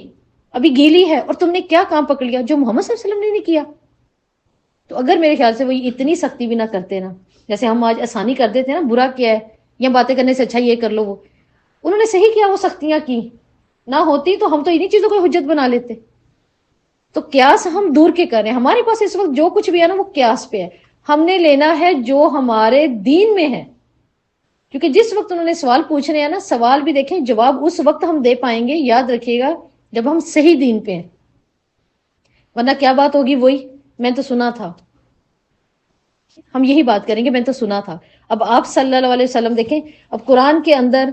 ابھی گیلی ہے، اور تم نے کیا کام پکڑ لیا جو محمد صلی اللہ علیہ وسلم نے کیا۔ تو اگر میرے خیال سے وہ اتنی سختی بھی نہ کرتے نا، جیسے ہم آج آسانی کر دیتے ہیں نا، برا کیا ہے یا باتیں کرنے سے اچھا یہ کر لو، وہ انہوں نے صحیح کیا، وہ سختیاں کی نہ ہوتی تو ہم تو انہی چیزوں کو حجت بنا لیتے۔ تو قیاس ہم دور کے کر رہے ہیں، ہمارے پاس اس وقت جو کچھ بھی ہے نا وہ قیاس پہ ہے، ہم نے لینا ہے جو ہمارے دین میں ہے، کیونکہ جس وقت انہوں نے سوال پوچھ رہے ہیں نا، سوال بھی دیکھیں جواب اس وقت ہم دے پائیں گے، یاد رکھیے گا، جب ہم صحیح دین پہ ہیں، ورنہ کیا بات ہوگی، وہی میں تو سنا تھا، ہم یہی بات کریں گے، میں تو سنا تھا۔ اب آپ صلی اللہ علیہ وسلم دیکھیں، اب قرآن کے اندر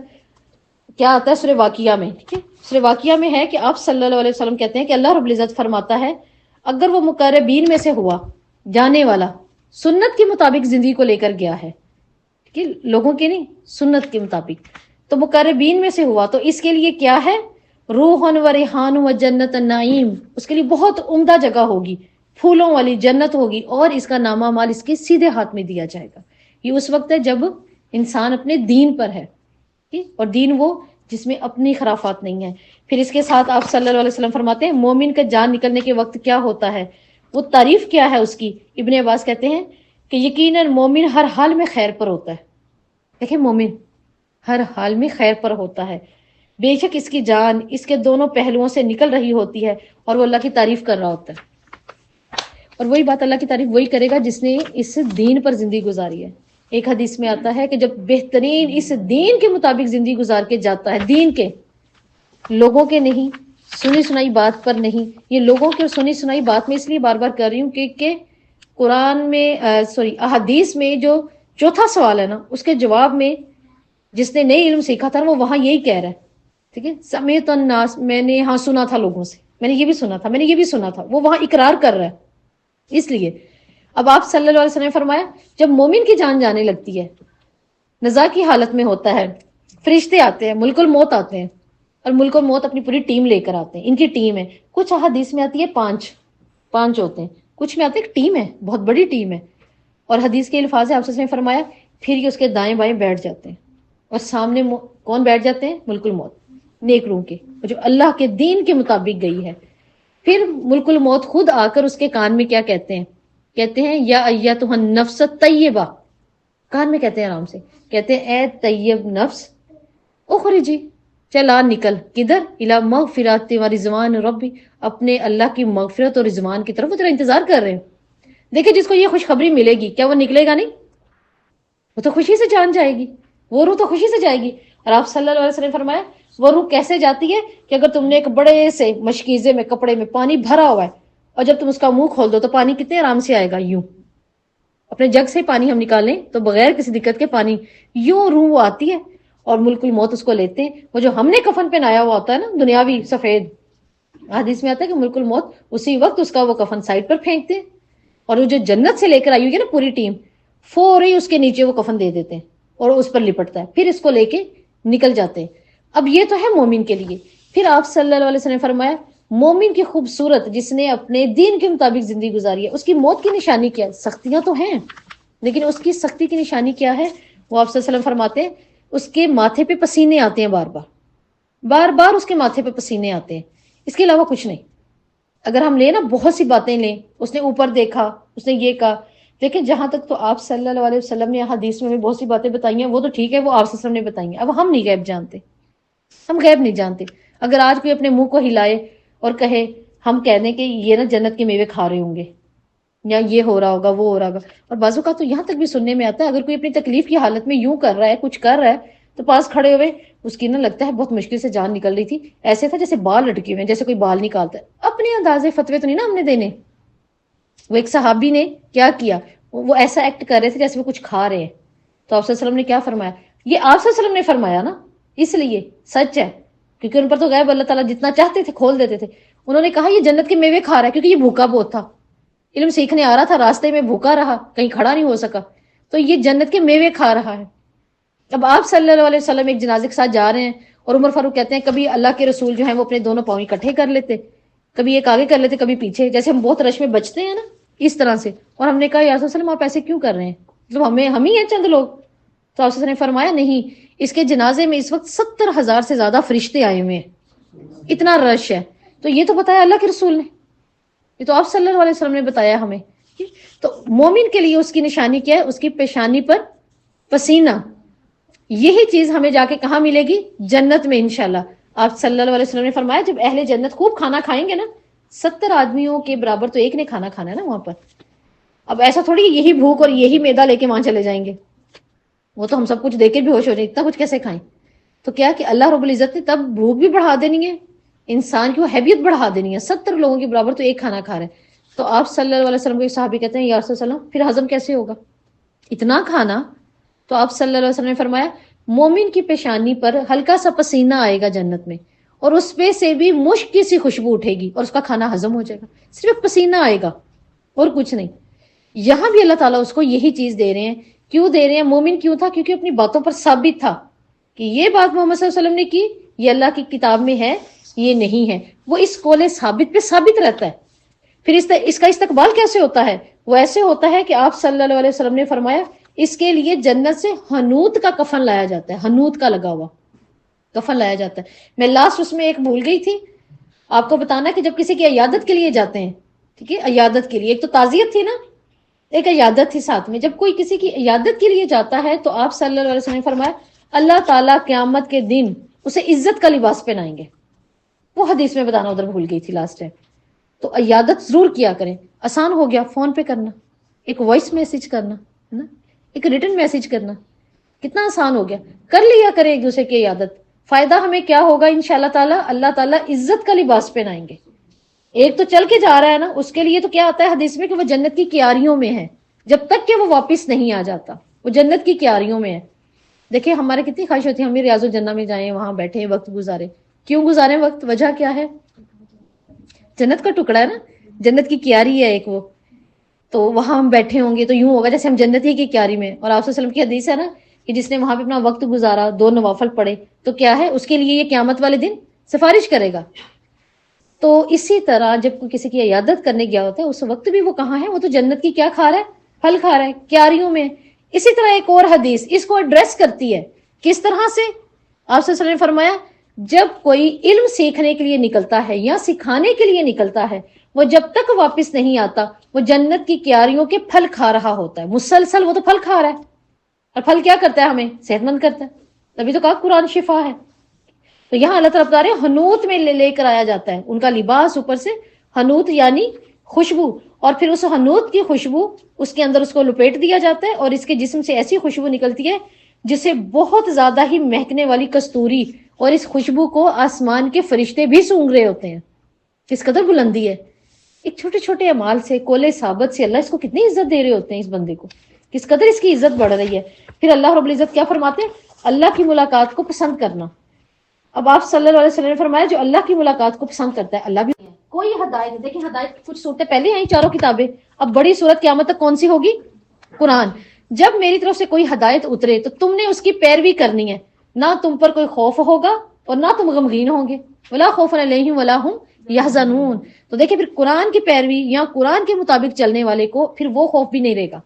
کیا آتا ہے سورہ واقعہ میں، ٹھیک ہے، سورہ واقعہ میں ہے کہ آپ صلی اللہ علیہ وسلم کہتے ہیں کہ اللہ رب العزت فرماتا ہے اگر وہ مقربین میں سے ہوا جانے والا سنت کے مطابق زندگی کو لے کر گیا ہے، ٹھیک ہے، لوگوں کے نہیں، سنت کے مطابق، تو مقربین میں سے ہوا تو اس کے لیے کیا ہے، روح و ریحان و جنت النعیم، اس کے لیے بہت عمدہ جگہ ہوگی، پھولوں والی جنت ہوگی، اور اس کا نامہ مال اس کے سیدھے ہاتھ میں دیا جائے گا۔ یہ اس وقت ہے جب انسان اپنے دین پر ہے، اور دین وہ جس میں اپنی خرافات نہیں ہے۔ پھر اس کے ساتھ آپ صلی اللہ علیہ وسلم فرماتے ہیں مومن کا جان نکلنے کے وقت کیا ہوتا ہے، وہ تعریف کیا ہے اس کی۔ ابن عباس کہتے ہیں کہ یقیناً مومن ہر حال میں خیر پر ہوتا ہے۔ دیکھیں، مومن ہر حال میں خیر پر ہوتا ہے، بے شک اس کی جان اس کے دونوں پہلوؤں سے نکل رہی ہوتی ہے اور وہ اللہ کی تعریف کر رہا ہوتا ہے، اور وہی بات اللہ کی تعریف وہی کرے گا جس نے اس دین پر زندگی گزاری ہے۔ ایک حدیث میں آتا ہے کہ جب بہترین اس دین کے مطابق زندگی گزار کے جاتا ہے، دین کے، لوگوں کے نہیں، سنی سنائی بات پر نہیں، یہ لوگوں کے اور سنی سنائی بات میں اس لیے بار بار کر رہی ہوں کہ قرآن میں احادیث میں جو چوتھا سوال ہے نا، اس کے جواب میں جس نے نئی علم سیکھا تھا وہ وہاں یہی کہہ رہا ہے، ٹھیک ہے، سمیت الناس، میں نے ہاں سنا تھا لوگوں سے، میں نے یہ بھی سنا تھا، میں نے یہ بھی سنا تھا، وہ وہاں اقرار کر رہا ہے۔ اس لیے اب آپ صلی اللہ علیہ وسلم نے فرمایا جب مومن کی جان جانے لگتی ہے، نزا کی حالت میں ہوتا ہے، فرشتے آتے ہیں، ملک الموت آتے ہیں، اور ملک الموت اپنی پوری ٹیم لے کر آتے ہیں، ان کی ٹیم ہے، کچھ احادیث میں آتی ہے پانچ ہوتے ہیں، کچھ میں آتے ہیں ایک ٹیم ہے، بہت بڑی ٹیم ہے، اور حدیث کے الفاظ ہے آپ نے فرمایا پھر یہ اس کے دائیں بائیں بیٹھ جاتے ہیں، اور سامنے کون بیٹھ جاتے ہیں، ملک الموت، نیک روح کے، جو اللہ کے دین کے مطابق گئی ہے۔ پھر ملک الموت خود آ کر اس کے کان میں کیا کہتے ہیں یا ایتھا النفس الطیبہ، کان میں کہتے ہیں آرام سے، کہتے ہیں اے طیب نفس اخرجی، چلا نکل، کدھر، الی مغفرات و رضوان ربی، اپنے اللہ کی مغفرت اور رضوان کی طرف، وہ تیرا انتظار کر رہے ہیں۔ دیکھیں جس کو یہ خوشخبری ملے گی کیا وہ نکلے گا نہیں؟ وہ تو خوشی سے جان جائے گی، وہ روح تو خوشی سے جائے گی۔ اور آپ صلی اللہ علیہ وسلم نے فرمایا وہ روح کیسے جاتی ہے کہ اگر تم نے ایک بڑے سے مشکیزے میں کپڑے میں پانی بھرا ہوا ہے، اور جب تم اس کا منہ کھول دو تو پانی کتنے آرام سے آئے گا، یوں اپنے جگ سے پانی ہم نکالیں تو بغیر کسی دقت کے پانی، یوں روح وہ آتی ہے، اور ملک الموت اس کو لیتے ہیں۔ وہ جو ہم نے کفن پہنایا ہوا ہوتا ہے نا، دنیاوی سفید، حدیث میں آتا ہے کہ ملک الموت اسی وقت اس کا وہ کفن سائڈ پر پھینکتے ہیں، اور وہ جو جنت سے لے کر آئی ہوئی ہے نا پوری ٹیم، فوری اس کے نیچے وہ کفن دے دیتے ہیں اور اس پر لپٹتا ہے، پھر اس کو لے کے نکل جاتے ہیں۔ اب یہ تو ہے مومن کے لیے۔ پھر آپ صلی اللہ علیہ وسلم نے فرمایا مومن کی خوبصورت جس نے اپنے دین کے مطابق زندگی گزاری ہے، اس کی موت کی نشانی کیا ہے؟ سختیاں تو ہیں، لیکن اس کی سختی کی نشانی کیا ہے؟ وہ آپ صلی اللہ علیہ وسلم فرماتے ہیں اس کے ماتھے پہ پسینے آتے ہیں، بار بار اس کے ماتھے پہ پسینے آتے ہیں، اس کے علاوہ کچھ نہیں۔ اگر ہم لیں نا، بہت سی باتیں لیں، اس نے اوپر دیکھا، اس نے یہ کہا، لیکن جہاں تک تو آپ صلی اللہ علیہ وسلم نے حدیث میں بہت سی باتیں بتائی ہیں، وہ تو ٹھیک ہے، وہ آپ صلی اللہ علیہ وسلم نے بتائی ہیں۔ اب ہم نہیں غیب جانتے، ہم غیب نہیں جانتے۔ اگر آج کوئی اپنے منہ کو ہلائے اور کہے، ہم کہہ دیں کہ یہ نا جنت کے میوے کھا رہے ہوں گے، یا یہ ہو رہا ہوگا، وہ ہو رہا ہوگا، اور بعض اوقات تو یہاں تک بھی سننے میں آتا ہے اگر کوئی اپنی تکلیف کی حالت میں یوں کر رہا ہے، کچھ کر رہا ہے، تو پاس کھڑے ہوئے اس کی نا لگتا ہے بہت مشکل سے جان نکل رہی تھی، ایسے تھا جیسے بال لٹکے ہوئے ہیں، جیسے کوئی بال نکالتا ہے۔ اپنے اندازے فتوے تو نہیں نا ہم نے دینے۔ وہ ایک صحابی نے کیا کیا، وہ ایسا ایکٹ کر رہے تھے جیسے وہ کچھ کھا رہے ہیں، تو آپ صلی اللہ علیہ وسلم نے کیا فرمایا؟ یہ آپ صلی اللہ علیہ وسلم نے فرمایا نا، اس لیے سچ ہے، کیونکہ ان پر تو غیب اللہ تعالیٰ جتنا چاہتے تھے کھول دیتے تھے۔ انہوں نے کہا یہ جنت کے میوے کھا رہا ہے، کیونکہ یہ بھوکا بہت تھا، علم سیکھنے آ رہا تھا، راستے میں بھوکا رہا، کہیں کھڑا نہیں ہو سکا، تو یہ جنت کے میوے کھا رہا ہے۔ اب آپ صلی اللہ علیہ وسلم ایک جنازے کے ساتھ جا رہے ہیں، اور عمر فاروق کہتے ہیں کبھی اللہ کے رسول جو ہیں وہ اپنے دونوں پاؤں اکٹھے کر لیتے، کبھی ایک آگے کر لیتے کبھی پیچھے، جیسے ہم بہت رش میں بچتے ہیں نا اس طرح سے. اور ہم نے کہا یا رسول اللہ آپ ایسے کیوں کر رہے ہیں، مطلب ہم ہی ہیں چند لوگ. تو آپ نے فرمایا نہیں، اس کے جنازے میں اس وقت 70,000 سے زیادہ فرشتے آئے ہوئے ہیں، اتنا رش ہے. تو یہ تو بتایا اللہ کے رسول نے، یہ تو آپ صلی اللہ علیہ وسلم نے بتایا ہمیں. تو مومن کے لیے اس کی نشانی کیا ہے، اس کی پیشانی پر پسینہ. یہی چیز ہمیں جا کے کہاں ملے گی، جنت میں انشاءاللہ. آپ صلی اللہ علیہ وسلم نے فرمایا جب اہل جنت خوب کھانا کھائیں گے نا، 70 آدمیوں کے برابر تو ایک نے کھانا کھانا ہے نا وہاں پر. اب ایسا تھوڑی یہی بھوک اور یہی میدا لے کے وہاں چلے جائیں گے، وہ تو ہم سب کچھ دے کے بھی ہوش ہو جائیں، اتنا کچھ کیسے کھائیں. تو کیا کہ اللہ رب العزت نے تب بھوک بھی بڑھا دینی ہے، انسان کی وہ حیبیت بڑھا دینی ہے. 70 لوگوں کے برابر تو ایک کھانا کھا رہے ہیں. تو آپ صلی اللہ علیہ وسلم کے صحابی کہتے ہیں یا رسول اللہ پھر ہضم کیسے ہوگا اتنا کھانا؟ تو آپ صلی اللہ علیہ وسلم نے فرمایا مومن کی پیشانی پر ہلکا سا پسینہ آئے گا جنت میں، اور اس پہ سے بھی مشک کی سی خوشبو اٹھے گی اور اس کا کھانا ہضم ہو جائے گا. صرف پسینہ آئے گا اور کچھ نہیں. یہاں بھی اللہ تعالیٰ اس کو یہی چیز دے رہے ہیں. کیوں دے رہے ہیں؟ مومن کیوں تھا؟ کیونکہ اپنی باتوں پر ثابت تھا کہ یہ بات محمد صلی اللہ علیہ وسلم نے کی، یہ اللہ کی کتاب میں ہے، یہ نہیں ہے. وہ اس قول ثابت پہ ثابت رہتا ہے. پھر اس کا استقبال کیسے ہوتا ہے؟ وہ ایسے ہوتا ہے کہ آپ صلی اللہ علیہ وسلم نے فرمایا اس کے لیے جنت سے حنوت کا کفن لایا جاتا ہے، حنوت کا لگا ہوا کفن لایا جاتا ہے. میں لاسٹ اس میں ایک بھول گئی تھی آپ کو بتانا کہ جب کسی کی عیادت کے لیے جاتے ہیں، ٹھیک ہے، عیادت کے لیے ایک تو تعزیت تھی نا، ایک عیادت تھی ساتھ میں. جب کوئی کسی کی عیادت کے لیے جاتا ہے تو آپ صلی اللہ علیہ وسلم نے فرمایا اللہ تعالیٰ قیامت کے دن اسے عزت کا لباس پہنائیں گے. وہ حدیث میں بتانا ادھر بھول گئی تھی لاسٹ ٹائم. تو عیادت ضرور کیا کریں. آسان ہو گیا فون پہ کرنا، ایک وائس میسج کرنا ہے نا، ایک ریٹن میسج کرنا، کتنا آسان ہو گیا. کر لیا کریں ایک دوسرے کی عیادت. فائدہ ہمیں کیا ہوگا انشاءاللہ تعالیٰ، اللہ تعالیٰ عزت کا لباس پہنائیں گے. ایک تو چل کے جا رہا ہے نا، اس کے لیے تو کیا آتا ہے حدیث میں کہ وہ جنت کی کیاریوں میں ہے جب تک کہ وہ واپس نہیں آ جاتا، وہ جنت کی کیاریوں میں ہے. دیکھیں ہمارے کتنی خواہش ہوتی ہے ہم بھی ریاض الجنہ میں جائیں، وہاں بیٹھیں، وقت گزارے. کیوں گزاریں وقت؟ وجہ کیا ہے؟ جنت کا ٹکڑا ہے نا، جنت کی کیاری ہے ایک وہ. تو وہاں ہم بیٹھے ہوں گے تو یوں ہوگا جیسے ہم جنت ہی کی کیاری میں. اور آپ صلی اللہ علیہ وسلم کی حدیث ہے نا کہ جس نے وہاں پہ اپنا وقت گزارا، 2 نوافل پڑھے، تو کیا ہے اس کے لیے یہ قیامت والے دن سفارش کرے گا. تو اسی طرح جب کوئی کسی کی عیادت کرنے گیا ہوتا ہے اس وقت بھی وہ کہاں ہے؟ وہ تو جنت کی کیا کھا رہا ہے؟ پھل کھا رہا ہے، کیاریوں میں. اسی طرح ایک اور حدیث اس کو ایڈریس کرتی ہے. کس طرح سے؟ آپ صلی اللہ علیہ وسلم نے فرمایا جب کوئی علم سیکھنے کے لیے نکلتا ہے یا سکھانے کے لیے نکلتا ہے، وہ جب تک واپس نہیں آتا وہ جنت کی کیاریوں کے پھل کھا رہا ہوتا ہے مسلسل. وہ تو پھل کھا رہا ہے، اور پھل کیا کرتا ہے؟ ہمیں صحت مند کرتا ہے. تبھی تو کہا قرآن شفا ہے. تو یہاں اللہ تعالیٰ بتا رہے ہیں حنوت میں لے کر آیا جاتا ہے ان کا لباس، اوپر سے حنوت یعنی خوشبو، اور پھر اس حنوت کی خوشبو اس کے اندر اس کو لپیٹ دیا جاتا ہے اور اس کے جسم سے ایسی خوشبو نکلتی ہے جسے بہت زیادہ ہی مہکنے والی کستوری، اور اس خوشبو کو آسمان کے فرشتے بھی سونگ رہے ہوتے ہیں. کس قدر بلندی ہے. ایک چھوٹے چھوٹے اعمال سے، قول ثابت سے اللہ اس کو کتنی عزت دے رہے ہوتے ہیں، اس بندے کو کس قدر اس کی عزت بڑھ رہی ہے. پھر اللہ رب العزت کیا فرماتے ہیں؟ اللہ کی ملاقات کو پسند کرنا. اب آپ صلی اللہ علیہ وسلم نے فرمایا جو اللہ کی ملاقات کو پسند کرتا ہے اللہ بھی. کوئی ہدایت، دیکھیں ہدایت کچھ صورتیں پہلے آئیں، چاروں کتابیں. اب بڑی صورت قیامت تک کون سی ہوگی؟ قرآن. جب میری طرف سے کوئی ہدایت اترے تو تم نے اس کی پیروی کرنی ہے. نہ تم پر کوئی خوف ہوگا اور نہ تم غمگین ہوں گے. ولا خوف علیہم ولا ہم یحزنون. تو دیکھیں پھر قرآن کی پیروی یا قرآن کے مطابق چلنے والے کو پھر وہ خوف بھی نہیں رہے گا.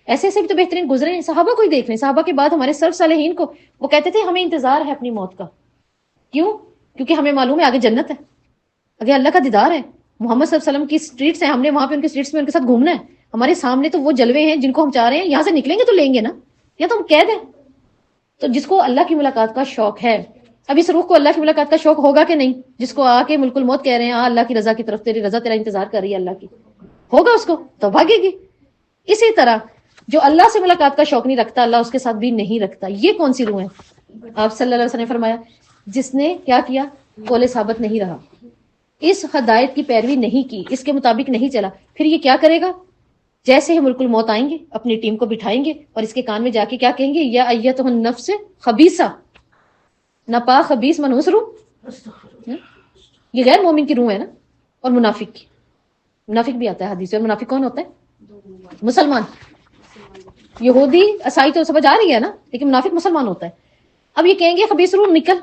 ایسے ایسے بھی تو بہترین گزرے ہیں. صحابہ کو ہی دیکھ لیں، صحابہ کے بعد ہمارے سلف صالحین کو، وہ کہتے تھے ہمیں انتظار ہے اپنی موت کا. کیوں؟ کیونکہ ہمیں معلوم ہے آگے جنت ہے، آگے اللہ کا دیدار ہے. محمد صلی اللہ علیہ وسلم کی اسٹریٹس ہیں، ہم نے وہاں پہ ان کی اسٹریٹس میں ان کے ساتھ گھومنا ہے. ہمارے سامنے تو وہ جلوے ہیں جن کو ہم چاہ رہے ہیں یہاں سے نکلیں گے تو لیں گے نا، یا تو ہم قید ہیں. تو جس کو اللہ کی ملاقات کا شوق ہے، اب اس روح کو اللہ کی ملاقات کا شوق ہوگا کہ نہیں؟ جس کو آ کے ملک الموت کہہ رہے ہیں اللہ کی رضا کی طرف، تیری رضا تیرا انتظار کر رہی ہے اللہ کی، ہوگا اس کو تو بھاگے گی. اسی طرح جو اللہ سے ملاقات کا شوق نہیں رکھتا اللہ اس کے ساتھ بھی نہیں رکھتا. یہ کون سی روح ہے؟ آپ صلی اللہ علیہ وسلم نے فرمایا جس نے کیا کیا؟ قول ثابت نہیں رہا، اس ہدایت کی پیروی نہیں کی، اس کے مطابق نہیں چلا، پھر یہ کیا کرے گا؟ جیسے ہی ملک الموت آئیں گے اپنی ٹیم کو بٹھائیں گے اور اس کے کان میں جا کے کیا کہیں گے؟ یا ایتہ النفس خبیثہ، ناپاک خبیث منحوس روح. یہ غیر مومن کی روح ہے نا. اور منافق کی، منافق بھی آتا ہے حدیث میں. اور منافق کون ہوتا ہے؟ مسلمان. یہودی عیسائی تو سمجھ آ رہی ہے نا، لیکن منافق مسلمان ہوتا ہے. اب یہ کہیں گے خبیث روح نکل،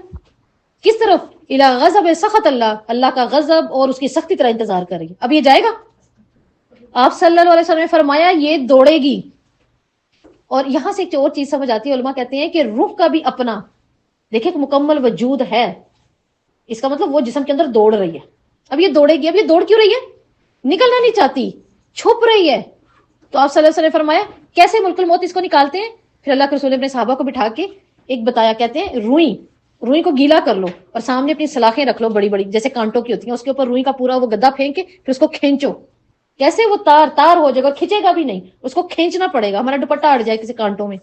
کس طرف؟ الی غضب سخط اللہ، اللہ کا غضب اور اس کی سختی طرح انتظار کر رہی ہے. اب یہ جائے گا؟ آپ صلی اللہ علیہ وسلم نے فرمایا یہ دوڑے گی. اور یہاں سے ایک اور چیز سمجھ آتی ہے، علماء کہتے ہیں کہ روح کا بھی اپنا دیکھیں ایک مکمل وجود ہے، اس کا مطلب وہ جسم کے اندر دوڑ رہی ہے. اب یہ دوڑے گی. اب یہ دوڑ کیوں رہی ہے؟ نکلنا نہیں چاہتی، چھپ رہی ہے. تو آپ صلی اللہ علیہ وسلم نے فرمایا کیسے ملک الموت اس کو نکالتے ہیں؟ پھر اللہ کے رسول نے اپنے صحابہ کو بٹھا کے ایک بتایا، کہتے ہیں روئی کو گیلا کر لو اور سامنے اپنی سلاخیں رکھ لو بڑی بڑی جیسے کانٹوں کی ہوتی ہیں، اس کے اوپر روئی کا پورا وہ گدا پھینک کے پھر اس کو کھینچو. کیسے وہ تار ہو جائے گا، کھینچے گا بھی نہیں، اس کو کھینچنا پڑے گا. ہمارا دوپٹہ اڑ جائے کسی کانٹوں میں،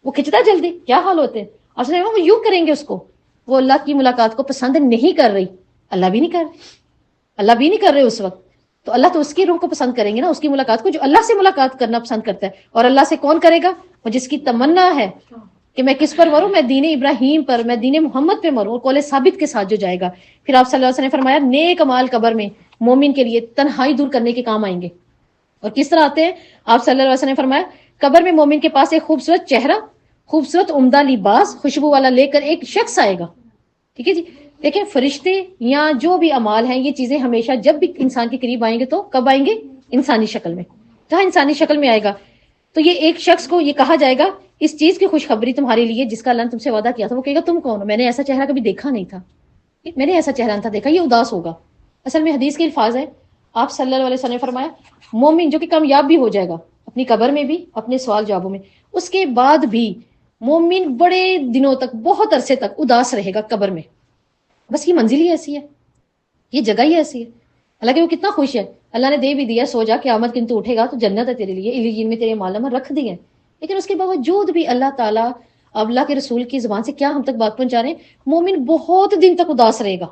وہ کھینچتا جلدی، کیا حال ہوتے ہیں. آپ سے وہ یوں کریں گے اس کو. وہ اللہ کی ملاقات کو پسند نہیں کر رہی، اللہ بھی نہیں کر رہے، اللہ بھی نہیں کر رہے اس وقت. تو اللہ تو اس کی روح کو پسند کریں گے نا، اس کی ملاقات کو، جو اللہ سے ملاقات کرنا پسند کرتا ہے. اور اللہ سے کون کرے گا؟ وہ جس کی تمنا ہے کہ میں کس پر مروں، میں دین ابراہیم پر، میں دین محمد پہ مروں، اور قول ثابت کے ساتھ جو جائے گا. پھر آپ صلی اللہ علیہ وسلم نے فرمایا نیک اعمال قبر میں مومن کے لیے تنہائی دور کرنے کے کام آئیں گے. اور کس طرح آتے ہیں؟ آپ صلی اللہ علیہ وسلم نے فرمایا قبر میں مومن کے پاس ایک خوبصورت چہرہ، خوبصورت عمدہ لباس، خوشبو والا لے کر ایک شخص آئے گا. ٹھیک ہے جی. دیکھیں فرشتے یا جو بھی اعمال ہیں، یہ چیزیں ہمیشہ جب بھی انسان کے قریب آئیں گے تو کب آئیں گے؟ انسانی شکل میں. جہاں انسانی شکل میں آئے گا تو یہ ایک شخص کو یہ کہا جائے گا اس چیز کی خوشخبری تمہارے لیے جس کا اللہ نے تم سے وعدہ کیا تھا. وہ کہے گا تم کون ہو؟ میں نے ایسا چہرہ کبھی دیکھا نہیں تھا، میں نے ایسا چہرہ نہیں تھا دیکھا، یہ اداس ہوگا. اصل میں حدیث کے الفاظ ہے، آپ صلی اللہ علیہ وسلم نے فرمایا مومن جو کہ کامیاب بھی ہو جائے گا اپنی قبر میں بھی، اپنے سوال جوابوں میں، اس کے بعد بھی مومن بڑے دنوں تک، بہت عرصے تک اداس رہے گا قبر میں. بس یہ منزل ہی ایسی ہے، یہ جگہ ہی ایسی ہے. حالانکہ وہ کتنا خوش ہے، اللہ نے دے بھی دیا، سو جا قیامت کن تو اٹھے گا تو جنت ہے تیرے لیے، علیین میں تیرے مال نامہ رکھ دیے ہیں. لیکن اس کے باوجود بھی اللہ تعالیٰ اللہ کے رسول کی زبان سے کیا ہم تک بات پہنچا رہے ہیں؟ مومن بہت دن تک اداس رہے گا.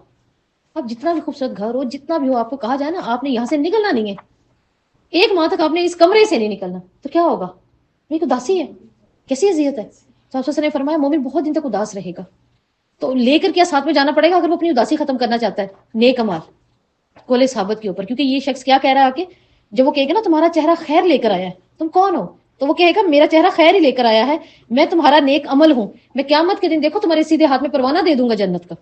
اب جتنا بھی خوبصورت گھر ہو، جتنا بھی ہو، آپ کو کہا جائے نا آپ نے یہاں سے نکلنا نہیں ہے، ایک ماہ تک آپ نے اس کمرے سے نہیں نکلنا، تو کیا ہوگا؟ ایک اداسی ہے، کیسی اذیت ہے. تو آپ نے فرمایا مومن بہت دن تک اداس رہے گا. تو لے کر کیا ساتھ میں جانا پڑے گا اگر وہ اپنی اداسی ختم کرنا چاہتا ہے؟ نیک اعمال قول ثابت کے اوپر. کیونکہ یہ شخص کیا کہہ رہا ہے کہ جب وہ کہے گا نا تمہارا چہرہ خیر لے کر آیا ہے، تم کون ہو؟ تو وہ کہے گا میرا چہرہ خیر ہی لے کر آیا ہے، میں تمہارا نیک عمل ہوں، میں قیامت کے دن دیکھو تمہارے سیدھے ہاتھ میں پروانہ دے دوں گا جنت کا.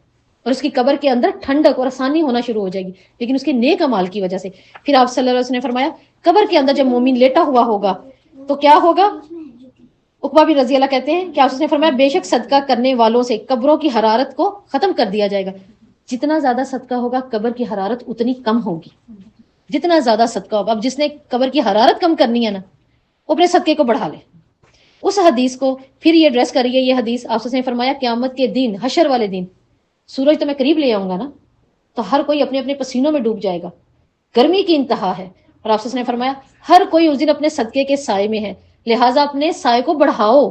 اور اس کی قبر کے اندر ٹھنڈک اور آسانی ہونا شروع ہو جائے گی، لیکن اس کے نیک اعمال کی وجہ سے. پھر آپ صلی اللہ علیہ وسلم نے فرمایا قبر کے اندر جب مومن لیٹا ہوا ہوگا تو کیا ہوگا؟ عقبہ بن رضی اللہ کہتے ہیں کہ آپ نے فرمایا بے شک صدقہ کرنے والوں سے قبروں کی حرارت کو ختم کر دیا جائے گا. جتنا زیادہ صدقہ ہوگا قبر کی حرارت اتنی کم ہوگی، جتنا زیادہ صدقہ ہوگا. اب جس نے قبر کی حرارت کم کرنی ہے نا، وہ اپنے صدقے کو بڑھا لے. اس حدیث کو پھر یہ ایڈریس کریے، یہ حدیث آپ نے فرمایا قیامت کے دن، حشر والے دن، سورج تو میں قریب لے آؤں گا نا، تو ہر کوئی اپنے اپنے پسینوں میں ڈوب جائے گا، گرمی کی انتہا ہے. اور آپ نے فرمایا ہر کوئی اس دن اپنے صدقے کے سائے میں ہے، لہٰذا اپنے سائے کو بڑھاؤ.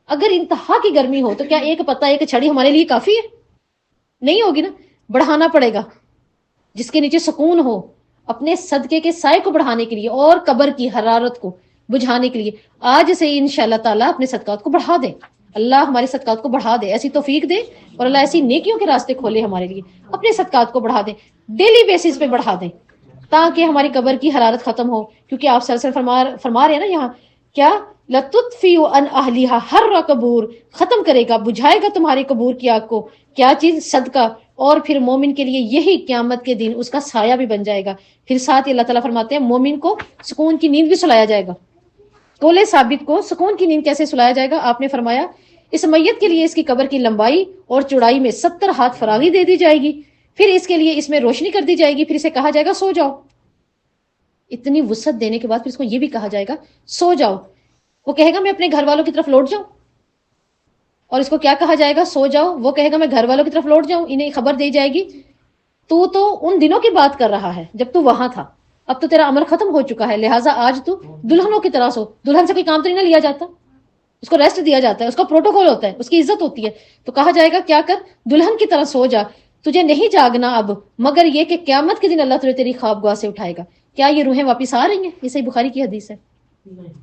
اگر انتہا کی گرمی ہو تو کیا ایک پتا ایک چھڑی ہمارے لیے کافی ہے؟ نہیں ہوگی نا، بڑھانا پڑے گا. جس کے نیچے سکون ہو، اپنے صدقے کے سائے کو بڑھانے کے لیے اور قبر کی حرارت کو بجھانے کے لیے آج سے انشاءاللہ تعالیٰ اپنے صدقات کو بڑھا دے. اللہ ہمارے صدقات کو بڑھا دے، ایسی توفیق دے، اور اللہ ایسی نیکیوں کے راستے کھولے ہمارے لیے. اپنے صدقات کو بڑھا دے، ڈیلی بیسس پہ بڑھا دیں تاکہ ہماری قبر کی حرارت ختم ہو. کیونکہ آپ صلی اللہ علیہ وسلم فرما رہے ہیں نا یہاں کیا لَتُطْفِئُ عَنْ أَهْلِهَا حَرَّ قبور، ختم کرے گا، بجھائے گا تمہاری قبور کی آگ کو. کیا چیز؟ صدقہ. اور پھر مومن کے لیے یہی قیامت کے دن اس کا سایہ بھی بن جائے گا. پھر ساتھ ہی اللہ تعالیٰ فرماتے ہیں مومن کو سکون کی نیند بھی سلایا جائے گا. قول ثابت کو سکون کی نیند کیسے سلایا جائے گا؟ آپ نے فرمایا اس میت کے لیے اس کی قبر کی لمبائی اور چوڑائی میں 70 ہاتھ فراغی دے دی جائے گی، پھر اس کے لیے اس میں روشنی کر دی جائے گی، پھر اسے کہا جائے گا سو جاؤ. اتنی وسعت دینے کے بعد پھر اس کو یہ بھی کہا جائے گا سو جاؤ. وہ کہے گا میں اپنے گھر والوں کی طرف لوٹ جاؤں، اور اس کو کیا کہا جائے گا؟ سو جاؤ. وہ کہے گا میں گھر والوں کی طرف لوٹ جاؤں. انہیں خبر دی جائے گی تو ان دنوں کی بات کر رہا ہے جب تو وہاں تھا، اب تو تیرا عمل ختم ہو چکا ہے، لہٰذا آج تو دلہنوں کی طرح سو. دلہن سے کوئی کام تو نہیں نہ لیا جاتا، اس کو ریسٹ دیا جاتا ہے، اس کا پروٹوکول ہوتا ہے، اس کی عزت ہوتی ہے. تو کہا جائے گا کیا کر؟ دلہن کی طرح سو جا، تجھے نہیں جاگنا اب مگر یہ کہ قیامت کے دن اللہ تجھے تیری خوابگاہ سے اٹھائے گا. کیا یہ روحیں واپس آ رہی ہیں؟ یہ صحیح بخاری کی حدیث ہے.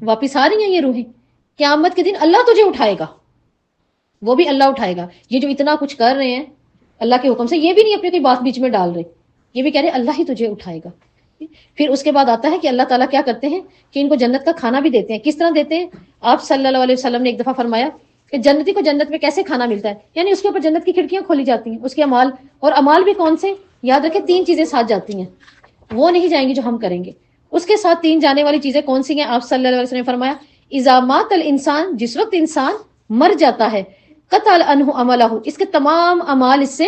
واپس آ رہی ہیں یہ روحیں. قیامت کے دن اللہ تجھے اٹھائے گا، وہ بھی اللہ اٹھائے گا. یہ جو اتنا کچھ کر رہے ہیں اللہ کے حکم سے، یہ بھی نہیں اپنی کوئی بات بیچ میں ڈال رہے، یہ بھی کہہ رہے اللہ ہی تجھے اٹھائے گا. پھر اس کے بعد آتا ہے کہ اللہ تعالیٰ کیا کرتے ہیں کہ ان کو جنت کا کھانا بھی دیتے ہیں. کس طرح دیتے ہیں؟ آپ صلی اللہ علیہ وسلم نے ایک دفعہ فرمایا کہ جنتی کو جنت میں کیسے کھانا ملتا ہے، یعنی اس کے اوپر جنت کی کھڑکیاں کھولی جاتی ہیں، اس کے اعمال، اور اعمال بھی کون سے، یاد رکھیں 3 چیزیں ساتھ جاتی ہیں، وہ نہیں جائیں گی جو ہم کریں گے، اس کے ساتھ 3 جانے والی چیزیں کون سی ہیں؟ آپ صلی اللہ علیہ وسلم نے فرمایا اذا مات الانسان، جس وقت انسان مر جاتا ہے، قطع عنہ عملہ، اس کے تمام اعمال اس سے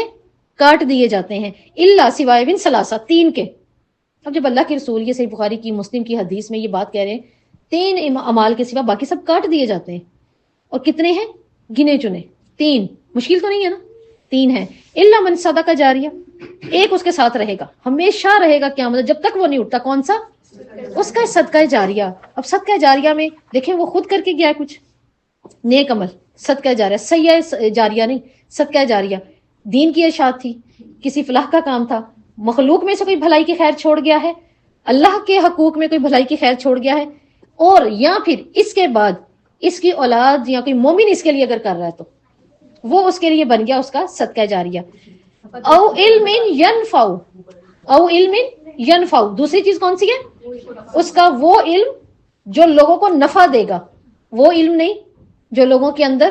کاٹ دیے جاتے ہیں، الا سوائے من ثلاثہ، 3 کے۔ اب جب اللہ کے رسول، یہ صحیح بخاری کی مسلم کی حدیث میں یہ بات کہہ رہے ہیں 3 اعمال کے سوا باقی سب کاٹ دیے جاتے ہیں، اور کتنے ہیں؟ گنے چنے 3، مشکل تو نہیں ہے نا، 3 ہیں، الا من صدقہ جاریہ، ایک اس کے ساتھ رہے گا، ہمیشہ رہے گا قیامت جب تک وہ نہیں اٹھتا، کون سا؟ اس کا صدقہ جاریہ۔ اب صدقہ جاریہ میں دیکھیں وہ خود کر کے گیا ہے کچھ نیک عمل، صدقہ جاریہ، سیئہ جاریہ نہیں، صدقہ جاریہ، دین کی اشاعت تھی، کسی فلاح کا کام تھا، مخلوق میں سے کوئی بھلائی کی خیر چھوڑ گیا ہے، اللہ کے حقوق میں کوئی بھلائی کی خیر چھوڑ گیا ہے، اور یا پھر اس کے بعد اس کی اولاد یا کوئی مومن اس کے لیے اگر کر رہا ہے تو وہ اس کے لیے بن گیا اس کا صدقہ جاریہ۔ او علم ینفع، او علم ینفع، دوسری چیز کون سی ہے؟ اس کا وہ علم جو لوگوں کو نفع دے گا، وہ علم نہیں جو لوگوں کے اندر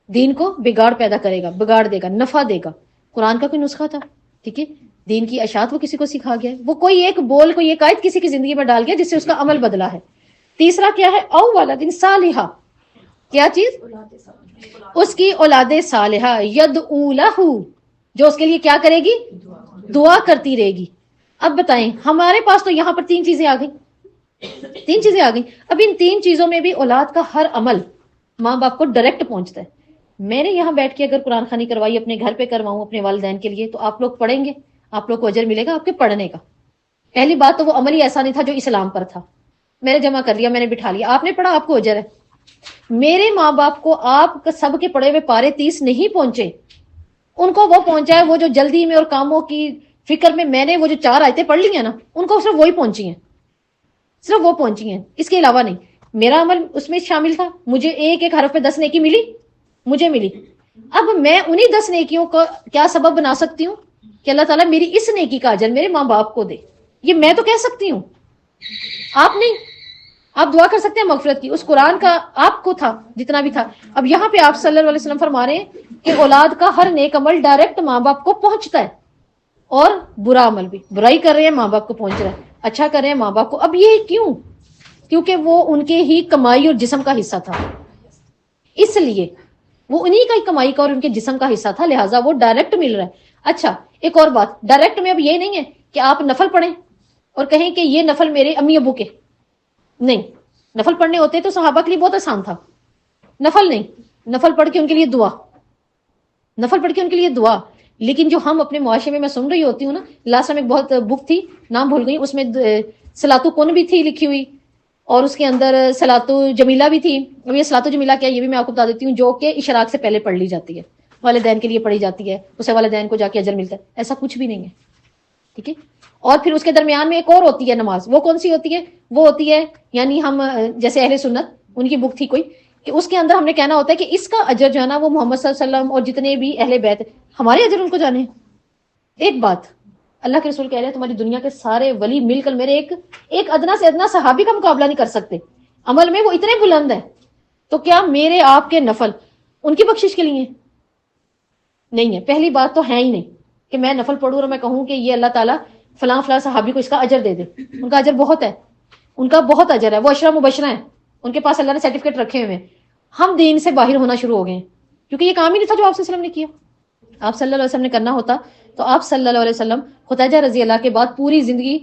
دین کو بگاڑ پیدا کرے گا، بگاڑ دے گا، نفع دے گا۔ قرآن کا کوئی نسخہ تھا، ٹھیک ہے، دین کی اشاعت وہ کسی کو سکھا گیا ہے، وہ کوئی ایک بول، کوئی ایک آیت کسی کی زندگی میں ڈال گیا جس سے اس کا عمل بدلا ہے۔ تیسرا کیا ہے؟ او ولد صالحہ، کیا چیز؟ اس کی اولاد صالحہ، یدعو لہ، جو اس کے لیے کیا کرے گی؟ دعا کرتی رہے گی۔ اب بتائیں ہمارے پاس تو یہاں پر 3 چیزیں آ گئی، 3 چیزیں آ گئی۔ اب ان 3 چیزوں میں بھی اولاد کا ہر عمل ماں باپ کو ڈائریکٹ پہنچتا ہے۔ میں نے یہاں بیٹھ کے اگر قرآن خوانی کروائی، اپنے گھر پہ کرواؤں اپنے والدین کے لیے، تو آپ لوگ پڑھیں گے، آپ لوگ کو اجر ملے گا آپ کے پڑھنے کا۔ پہلی بات تو وہ عمل ہی ایسا نہیں تھا جو اسلام پر تھا، میں نے جمع کر لیا، میں نے بٹھا لیا، آپ نے پڑھا، آپ کو اجر ہے۔ میرے ماں باپ کو آپ سب کے پڑھے ہوئے پارے 30 نہیں پہنچے، ان کو وہ پہنچا ہے وہ جو جلدی میں اور کاموں کی فکر میں نے وہ جو 4 آیتیں پڑھ لی ہیں نا، ان کو صرف وہی پہنچی ہیں، صرف وہ پہنچی ہیں، اس کے علاوہ نہیں۔ میرا عمل اس میں شامل تھا، مجھے ایک ایک حرف پہ 10 نیکی ملی، مجھے ملی۔ اب میں انہی 10 نیکیوں کو کیا سبب بنا سکتی ہوں کہ اللہ تعالیٰ میری اس نیکی کا اجر میرے ماں باپ کو دے، یہ میں تو کہہ سکتی ہوں، آپ نہیں۔ آپ دعا کر سکتے ہیں مغفرت کی، اس قرآن کا آپ کو تھا جتنا بھی تھا۔ اب یہاں پہ آپ صلی اللہ علیہ وسلم فرما رہے ہیں کہ اولاد کا ہر نیک عمل ڈائریکٹ ماں باپ کو پہنچتا ہے، اور برا عمل بھی، برائی کر رہے ہیں ماں باپ کو پہنچ رہا ہے، اچھا کر رہے ہیں ماں باپ کو۔ اب یہ کیوں؟ کیونکہ وہ ان کے ہی کمائی اور جسم کا حصہ تھا، اس لیے وہ انہی کا ہی کمائی کا اور ان کے جسم کا حصہ تھا، لہٰذا وہ ڈائریکٹ مل رہا ہے۔ اچھا ایک اور بات، ڈائریکٹ میں اب یہ نہیں ہے کہ آپ نفل پڑھیں اور کہیں کہ یہ نفل میرے امی ابو کے، نہیں، نفل پڑھنے ہوتے تو صحابہ کے لیے بہت آسان تھا، نفل نہیں، نفل پڑھ کے ان کے لیے دعا، نفل پڑھ کے ان کے لیے دعا۔ لیکن جو ہم اپنے معاشرے میں سن رہی ہوتی ہوں نا، لاسٹ میں ایک بہت بک تھی، نام بھول گئی، اس میں صلاۃ کن بھی تھی لکھی ہوئی، اور اس کے اندر صلاۃ جمیلہ بھی تھی۔ اب یہ صلاۃ جمیلہ کیا ہے یہ بھی میں آپ کو بتا دیتی ہوں، جو کہ اشراق سے پہلے پڑھ لی جاتی ہے، والدین کے لیے پڑھی جاتی ہے، اسے والدین کو جا کے اجر ملتا ہے، ایسا کچھ بھی نہیں ہے، ٹھیک ہے۔ اور پھر اس کے درمیان میں ایک اور ہوتی ہے نماز، وہ کون سی ہوتی ہے؟ وہ ہوتی ہے، یعنی ہم جیسے اہل سنت ان کی بک تھی کوئی، کہ اس کے اندر ہم نے کہنا ہوتا ہے کہ اس کا اجر جو ہے نا وہ محمد صلی اللہ علیہ وسلم اور جتنے بھی اہل بیت ہمارے اجر ان کو جانے ہیں۔ ایک بات اللہ کے رسول کہہ رہے ہیں تمہاری دنیا کے سارے ولی مل کر میرے ایک ادنا سے ادنا صحابی کا مقابلہ نہیں کر سکتے، عمل میں وہ اتنے بلند ہیں، تو کیا میرے آپ کے نفل ان کی بخشش کے لیے نہیں ہے؟ پہلی بات تو ہے ہی نہیں کہ میں نفل پڑھوں اور میں کہوں کہ یہ اللہ تعالیٰ فلاں فلاں صحابی کو اس کا اجر دے دے، ان کا اجر بہت ہے، ان کا بہت اجر ہے، وہ عشرہ مبشرہ ہیں، ان کے پاس اللہ نے سرٹیفکیٹ رکھے ہوئے ہیں۔ ہم دین سے باہر ہونا شروع ہو گئے ہیں کیونکہ یہ کام ہی نہیں تھا جو آپ صلی اللہ علیہ وسلم نے کیا۔ آپ صلی اللہ علیہ وسلم نے کرنا ہوتا تو آپ صلی اللہ علیہ وسلم خدیجہ رضی اللہ کے بعد پوری زندگی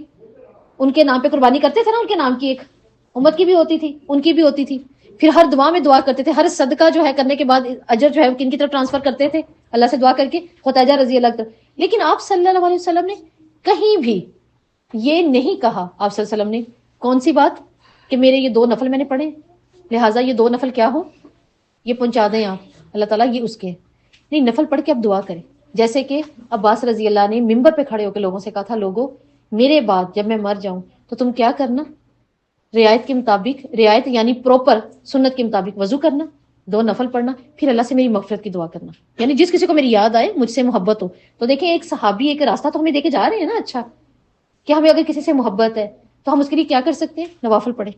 ان کے نام پہ قربانی کرتے تھے نا، ان کے نام کی ایک امت کی بھی ہوتی تھی، ان کی بھی ہوتی تھی، پھر ہر دعا میں دعا کرتے تھے، ہر صدقہ جو ہے کرنے کے بعد اجر جو ہے وہ کن کی طرف ٹرانسفر کرتے تھے؟ اللہ سے دعا کر کے خدیجہ رضی اللہ کی طرف۔ لیکن آپ صلی اللہ علیہ وسلم نے کہیں بھی یہ نہیں کہا، آپ صلی اللہ علیہ وسلم نے کون سی بات کہ میرے یہ 2 نفل میں نے پڑھے لہٰذا یہ 2 نفل کیا ہو، یہ پہنچا دیں آپ، اللہ تعالیٰ یہ اس کے نہیں، نفل پڑھ کے اب دعا کریں۔ جیسے کہ عباس رضی اللہ نے ممبر پہ کھڑے ہو کے لوگوں سے کہا تھا، لوگوں میرے بعد جب میں مر جاؤں تو تم کیا کرنا، رعایت کے مطابق، رعایت یعنی پروپر سنت کے مطابق وضو کرنا، 2 نفل پڑھنا، پھر اللہ سے میری مغفرت کی دعا کرنا، یعنی جس کسی کو میری یاد آئے، مجھ سے محبت ہو۔ تو دیکھیں ایک صحابی ایک راستہ تو ہمیں دے کے جا رہے ہیں نا، اچھا کہ ہمیں اگر کسی سے محبت ہے تو ہم اس کے لیے کیا کر سکتے ہیں؟ نوافل پڑھیں،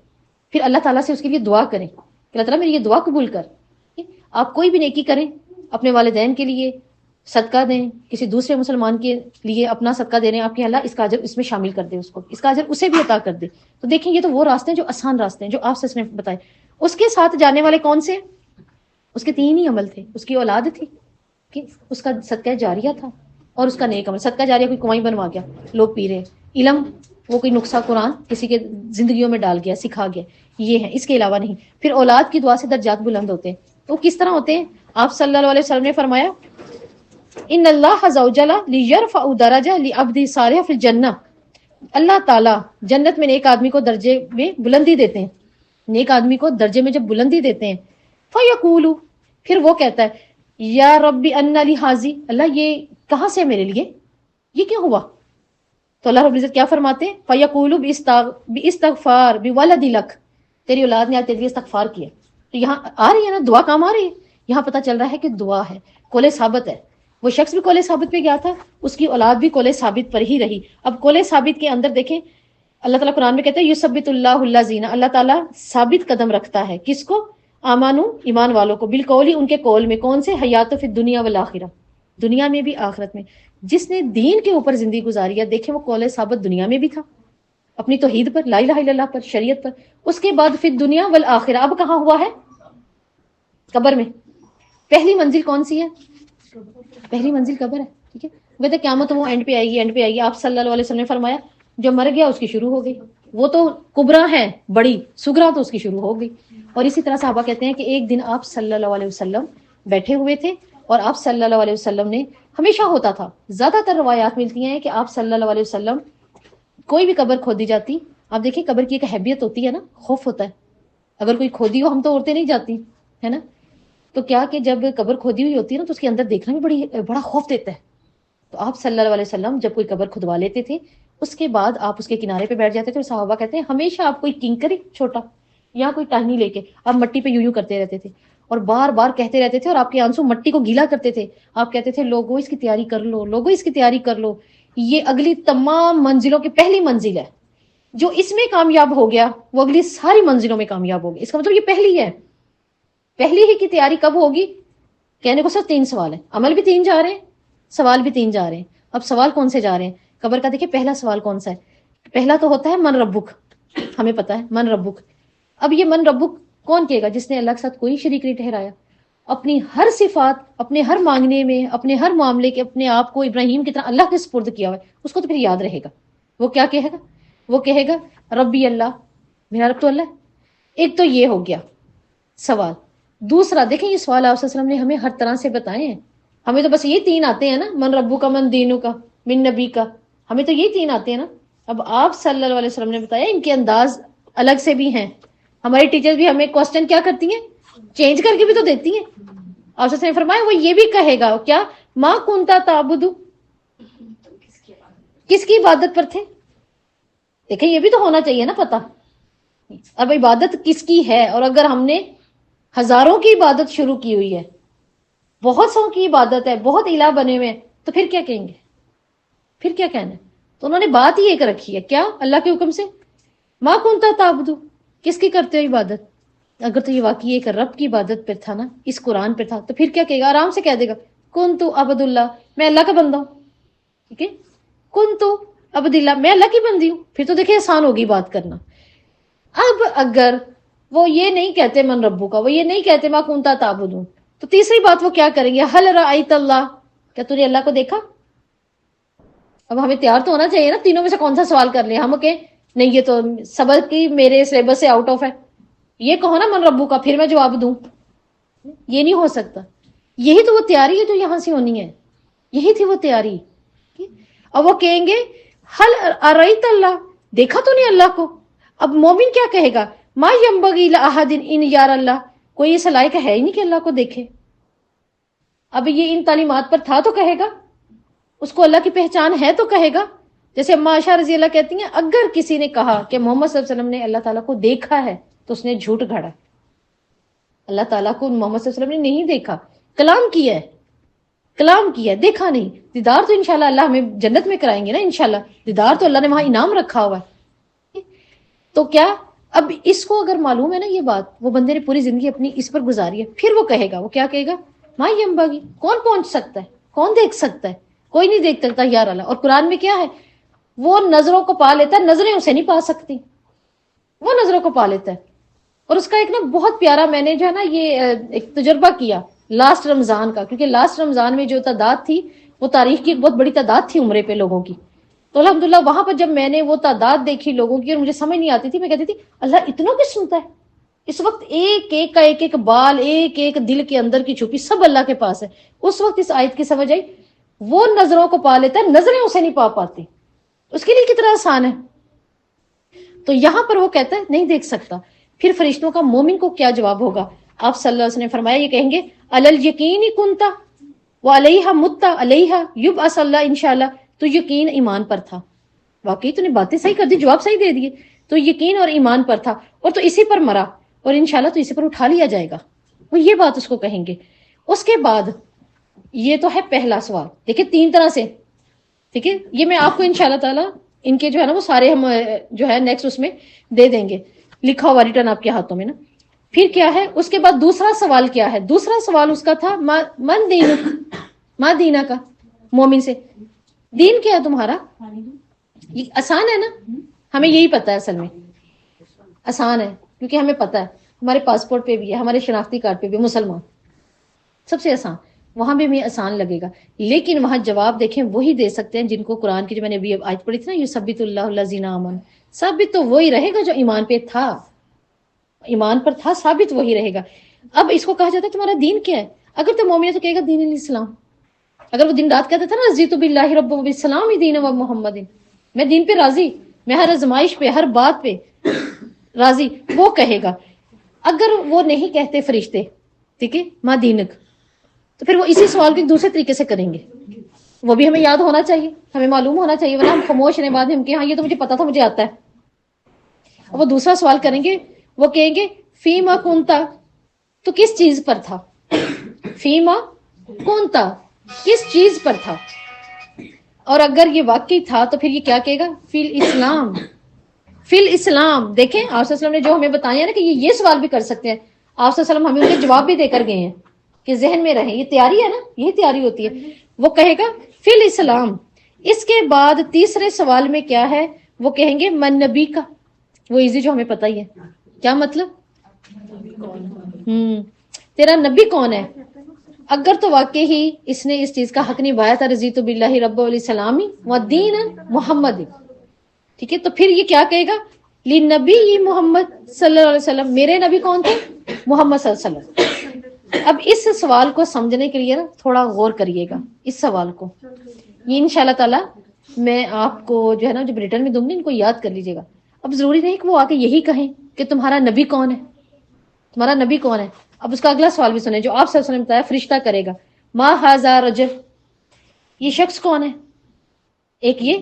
پھر اللہ تعالیٰ سے اس کے لیے دعا کریں کہ اللہ تعالیٰ میری یہ دعا قبول کر۔ آپ کوئی بھی نیکی کریں، اپنے والدین کے لیے صدقہ دیں، کسی دوسرے مسلمان کے لیے اپنا صدقہ دے رہے ہیں آپ کے، اللہ اس کا اجر اس میں شامل کر دے، اس کو اس کا اجر اسے بھی عطا کر دے۔ تو دیکھیں یہ تو وہ راستے ہیں جو آسان راستے ہیں جو آپ سے نے بتائے۔ اس کے ساتھ جانے والے کون سے؟ اس کے 3 ہی عمل تھے، اس کی اولاد تھی کہ اس کا صدقہ جاریہ تھا، اور اس کا نیک عمل۔ صدقہ جاریہ کوئی کنوائی بنوا گیا، لوگ پی رہے، علم وہ کوئی نقصہ قرآن کسی کے زندگیوں میں ڈال گیا، سکھا گیا، یہ ہے، اس کے علاوہ نہیں۔ پھر اولاد کی دعا سے درجات بلند ہوتے ہیں۔ تو کس طرح ہوتے ہیں؟ آپ صلی اللہ علیہ وسلم نے فرمایا ان اللہ عز وجل لیرفع درجہ لعبد صالح فی الجنہ، اللہ تعالیٰ جنت میں نیک آدمی کو درجے میں بلندی دیتے ہیں، نیک آدمی کو درجے میں جب بلندی دیتے ہیں، فیقول، پھر وہ کہتا ہے یا ربی ان لی حاضی، اللہ یہ کہاں سے میرے لیے، یہ کیوں ہوا؟ تو اللہ رب العزت کیا فرماتے ہیں؟ فیقول باستغفار بولد لک، تیری اولاد نے آج تیرے لیے استغفار کیا۔ تو یہاں آ رہی ہے نا دعا، کام آ رہی ہے، یہاں پتہ چل رہا ہے کہ دعا ہے، قول ثابت ہے۔ وہ شخص بھی قول ثابت پہ گیا تھا، اس کی اولاد بھی قول ثابت پر ہی رہی۔ اب قول ثابت کے اندر دیکھیں اللہ تعالیٰ قرآن میں کہتے ہیں یثبت اللہ الذین، اللہ تعالیٰ ثابت قدم رکھتا ہے کس کو؟ آمانو، ایمان والوں کو، بالقول، ان کے قول میں، کون سے؟ حیات فی الدنیا والآخرہ، دنیا میں بھی آخرت میں۔ جس نے دین کے اوپر زندگی گزاری ہے، دیکھیں وہ قول ثابت دنیا میں بھی تھا، اپنی توحید پر، لا الہ الا اللہ پر، شریعت پر، اس کے بعد فی الدنیا والآخرہ، اب کہاں ہوا ہے؟ قبر میں۔ پہلی منزل کون سی ہے؟ پہلی منزل قبر ہے، ٹھیک ہے۔ وہ کہتے قیامت تو وہ اینڈ پہ آئے گی، اینڈ پہ آئے گی۔ آپ صلی اللہ علیہ وسلم نے فرمایا جو مر گیا اس کی شروع ہو گئی، وہ تو کبرا ہے بڑی، سگرا تو اس کی شروع ہو گئی۔ اور اسی طرح صحابہ کہتے ہیں کہ ایک دن آپ صلی اللہ علیہ وسلم بیٹھے ہوئے تھے، اور آپ صلی اللہ علیہ وسلم نے، ہمیشہ ہوتا تھا، زیادہ تر روایات ملتی ہیں کہ آپ صلی اللہ علیہ وسلم کوئی بھی قبر کھودی جاتی، آپ دیکھیں قبر کی ایک حیبیت ہوتی ہے نا، خوف ہوتا ہے، اگر کوئی کھودی ہو، ہم تو عورتیں نہیں جاتی ہے نا، تو کیا کہ جب قبر کھودی ہوئی ہوتی ہے نا تو اس کے اندر دیکھنا بھی بڑا خوف دیتا ہے۔ تو آپ صلی اللہ علیہ وسلم جب کوئی قبر کھدوا لیتے تھے، اس کے بعد آپ اس کے کنارے پہ بیٹھ جاتے تھے، اور صحابہ کہتے ہیں ہمیشہ آپ کوئی کنکری چھوٹا یا کوئی ٹہنی لے کے آپ مٹی پہ یوں کرتے رہتے تھے، اور بار بار کہتے رہتے تھے، اور آپ کے آنسو مٹی کو گیلا کرتے تھے۔ آپ کہتے تھے لوگوں اس کی تیاری کر لو، لوگوں اس کی تیاری کر لو، یہ اگلی تمام منزلوں کی پہلی منزل ہے، جو اس میں کامیاب ہو گیا وہ اگلی ساری منزلوں میں کامیاب ہو گیا۔ اس کا مطلب یہ پہلی ہے، پہلی ہی کی تیاری کب ہوگی؟ کہنے کو صرف 3 سوال ہیں، عمل بھی 3 جا رہے ہیں، سوال بھی 3 جا رہے ہیں۔ اب سوال کون سے جا رہے ہیں قبر کا؟ دیکھیں پہلا سوال کون سا ہے؟ پہلا تو ہوتا ہے من ربک، ہمیں پتا ہے من ربک۔ اب یہ من ربک کون کہے گا؟ جس نے اللہ کے ساتھ کوئی شریک نہیں ٹھہرایا، اپنی ہر صفات، اپنے ہر مانگنے میں، اپنے ہر معاملے کے اپنے آپ کو ابراہیم کی طرح اللہ کے سپرد کیا ہوا ہے، اس کو تو پھر یاد رہے گا۔ وہ کیا کہے گا؟ وہ کہے گا ربی اللہ، میرا رب تو اللہ ہے۔ ایک تو یہ ہو گیا سوال۔ دوسرا دیکھیں یہ سوال آپ صلی اللہ علیہ وسلم نے ہمیں ہر طرح سے بتائے ہیں، ہمیں تو بس یہ 3 آتے ہیں نا، من ربو کا، من دینو کا، من نبی کا، ہمیں تو یہ 3 آتے ہیں نا۔ اب آپ صلی اللہ علیہ وسلم نے بتایا ان کے انداز الگ سے بھی ہیں، ہماری ٹیچر بھی ہمیں کوسچن کیا کرتی ہیں؟ چینج کر کے بھی تو دیتی ہیں۔ آپ صلی اللہ علیہ وسلم نے فرمایا وہ یہ بھی کہے گا کیا؟ ما کنتا تعبد، کس کی عبادت پر تھے؟ دیکھیں یہ بھی تو ہونا چاہیے نا پتہ، اب عبادت کس کی ہے؟ اور اگر ہم نے ہزاروں کی عبادت شروع کی ہوئی ہے، بہت سو کی عبادت ہے، بہت الہ بنے ہوئے ہیں، تو پھر کیا کہیں گے؟ پھر کیا کہنا ہے؟ تو انہوں نے بات ہی ایک رکھی ہے، کیا؟ اللہ کے حکم سے ما کنتا تعبد، کس کی کرتے ہو عبادت؟ اگر تو یہ واقعی ایک رب کی عبادت پر تھا نا، اس قرآن پر تھا، تو پھر کیا کہے گا؟ آرام سے کہہ دے گا کنتو عبد اللہ، میں اللہ کا بندہ ہوں، ٹھیک ہے، کنتو عبد اللہ، میں اللہ کی بندی ہوں۔ پھر تو دیکھیں آسان ہوگی بات کرنا۔ اب اگر وہ یہ نہیں کہتے من ربو کا، وہ یہ نہیں کہتے ما کنتا تعبد، تو تیسری بات وہ کیا کریں گے؟ حل رأیت اللہ، کیا تو نے اللہ کو دیکھا؟ اب ہمیں تیار تو ہونا چاہیے نا، تینوں میں سے کون سا سوال کر لیں ہم کہ نہیں یہ تو سبق کی میرے سلیبس سے آؤٹ آف ہے، یہ کہو نا من ربو کا، پھر میں جواب دوں، یہ نہیں ہو سکتا۔ یہی تو وہ تیاری ہے جو یہاں سے ہونی ہے، یہی تھی وہ تیاری۔ اب وہ کہیں گے حل ارأیت اللہ، دیکھا تو نہیں اللہ کو؟ اب مومن کیا کہے گا؟ ما ینبغی لأحد ان یار اللہ، کوئی یہ صلاحیت ہے ہی نہیں کہ اللہ کو دیکھے۔ اب یہ ان تعلیمات پر تھا تو کہے گا، اس کو اللہ کی پہچان ہے تو کہے گا۔ جیسے اما عائشہ رضی اللہ کہتی ہیں اگر کسی نے کہا کہ محمد صلی اللہ علیہ وسلم نے اللہ تعالیٰ کو دیکھا ہے تو اس نے جھوٹ گھڑا، اللہ تعالیٰ کو محمد صلی اللہ علیہ وسلم نے نہیں دیکھا، کلام کیا ہے، کلام کیا ہے، دیکھا نہیں۔ دیدار تو انشاءاللہ اللہ ہمیں جنت میں کرائیں گے نا انشاءاللہ، دیدار تو اللہ نے وہاں انعام رکھا ہوا ہے۔ تو کیا اب اس کو اگر معلوم ہے نا یہ بات، وہ بندے نے پوری زندگی اپنی اس پر گزاری ہے، پھر وہ کہے گا، وہ کیا کہے گا؟ ماں ینبغی، کون پہنچ سکتا ہے، کون دیکھ سکتا ہے؟ کوئی نہیں دیکھ سکتا یار اللہ. اور قرآن میں کیا ہے؟ وہ نظروں کو پا لیتا ہے، نظریں اسے نہیں پا سکتی، وہ نظروں کو پا لیتا ہے. اور اس کا ایک نا بہت پیارا، میں نے جو ہے نا یہ ایک تجربہ کیا لاسٹ رمضان کا، کیونکہ لاسٹ رمضان میں جو تعداد تھی وہ تاریخ کی ایک بہت بڑی تعداد تھی عمرے پہ لوگوں کی. تو الحمدللہ وہاں پر جب میں نے وہ تعداد دیکھی لوگوں کی اور مجھے سمجھ نہیں آتی تھی، میں کہتی تھی اللہ اتنوں کی سنتا ہے. اس وقت ایک ایک کا ایک ایک بال، ایک ایک دل کے اندر کی چھپی سب اللہ کے پاس ہے. اس وقت اس آیت کی سمجھ آئی، وہ نظروں کو پا لیتا ہے، نظریں اسے نہیں پا پاتی، اس کے لیے کتنا آسان ہے. تو یہاں پر وہ کہتا ہے نہیں دیکھ سکتا. پھر فرشتوں کا مومن کو کیا جواب ہوگا؟ آپ صلی اللہ علیہ وسلم نے فرمایا، یہ کہیں گے الل یقین کنتا وعلیہا متا علیہا یبعث اللہ انشاءاللہ. تو یقین ایمان پر تھا، واقعی تو نے باتیں صحیح کر دی، جواب صحیح دے دیے. تو یقین اور ایمان پر تھا اور تو اسی پر مرا اور انشاءاللہ تو اسی پر اٹھا لیا جائے گا. وہ یہ بات اس کو کہیں گے. اس کے بعد یہ تو ہے پہلا سوال. دیکھیں 3 طرح سے، ٹھیک ہے، یہ میں آپ کو انشاءاللہ تعالی ان کے جو ہے نا وہ سارے ہم جو ہے نیکسٹ اس میں دے دیں گے، لکھا ہوا ریٹرن آپ کے ہاتھوں میں نا. پھر کیا ہے اس کے بعد دوسرا سوال کیا ہے؟ دوسرا سوال اس کا تھا من دینک، ما دینا کا، مومن سے دین کیا ہے تمہارا؟ یہ آسان ہے نا، ہمیں یہی پتا ہے، اصل میں آسان ہے کیونکہ ہمیں پتا ہے، ہمارے پاسپورٹ پہ بھی ہے، ہمارے شناختی کارڈ پہ بھی مسلمان، سب سے آسان. وہاں بھی ہمیں آسان لگے گا، لیکن وہاں جواب دیکھیں وہی دے سکتے ہیں جن کو قرآن کی جو میں نے ابھی آیت پڑھی تھی نا، یثبت اللہ الذین آمنوا، ثابت تو وہی رہے گا جو ایمان پہ تھا، ایمان پر تھا، ثابت وہی رہے گا. اب اس کو کہا جاتا ہے تمہارا دین کیا ہے؟ اگر تو مومن ہے تو کہے گا دین الاسلام. اگر وہ دن رات کہتا تھا نا رضیت باللہ رب و بالاسلام دین و محمد، میں دین پہ راضی، میں ہر آزمائش پہ، ہر بات پہ راضی، وہ کہے گا. اگر وہ نہیں کہتے فرشتے، ٹھیک ہے، ما دینک، تو پھر وہ اسی سوال کو ایک دوسرے طریقے سے کریں گے. وہ بھی ہمیں یاد ہونا چاہیے، ہمیں معلوم ہونا چاہیے، ورنہ ہم خاموش رہنے بعد ہم کہ ہاں یہ تو مجھے پتا تھا، مجھے آتا ہے. وہ دوسرا سوال کریں گے، وہ کہیں گے فیما کنتا، تو کس چیز پر تھا؟ فیما کنتا، کس چیز پر تھا؟ اور اگر یہ واقعی تھا تو پھر یہ کیا کہے گا؟ فی الاسلام، فی الاسلام. دیکھیں آپ صلی اللہ علیہ وسلم نے جو ہمیں بتایا نا کہ یہ سوال بھی کر سکتے ہیں، آپ صلی اللہ علیہ وسلم ہمیں ان کے جواب بھی دے کر گئے ہیں کہ ذہن میں رہیں، یہ تیاری ہے نا، یہی تیاری ہوتی ہے. وہ کہے گا فی الاسلام. اس کے بعد تیسرے سوال میں کیا ہے؟ وہ کہیں گے من نبی کا، وہ ایزی جو ہمیں پتہ ہی ہے، کیا مطلب؟ تیرا نبی کون ہے؟ اگر تو واقعی ہی اس نے اس چیز کا حق نبھایا تھا، رضیت باللہ رب والاسلام ودین محمد، ٹھیک ہے، تو پھر یہ کیا کہے گا؟ لنبی محمد صلی اللہ علیہ وسلم، میرے نبی کون تھے؟ محمد صلی اللہ علیہ وسلم. اب اس سوال کو سمجھنے کے لیے نا تھوڑا غور کریے گا اس سوال کو. یہ انشاءاللہ تعالی میں آپ کو جو ہے نا جب ریٹرن میں دوں گی ان کو یاد کر لیجیے گا. اب ضروری نہیں کہ وہ آ کے یہی کہیں کہ تمہارا نبی کون ہے، تمہارا نبی کون ہے. اب اس کا اگلا سوال بھی سنیں جو آپ صلی اللہ علیہ وسلم نے بتایا، فرشتہ کرے گا ما ھذا رجل، یہ شخص کون ہے؟ ایک یہ،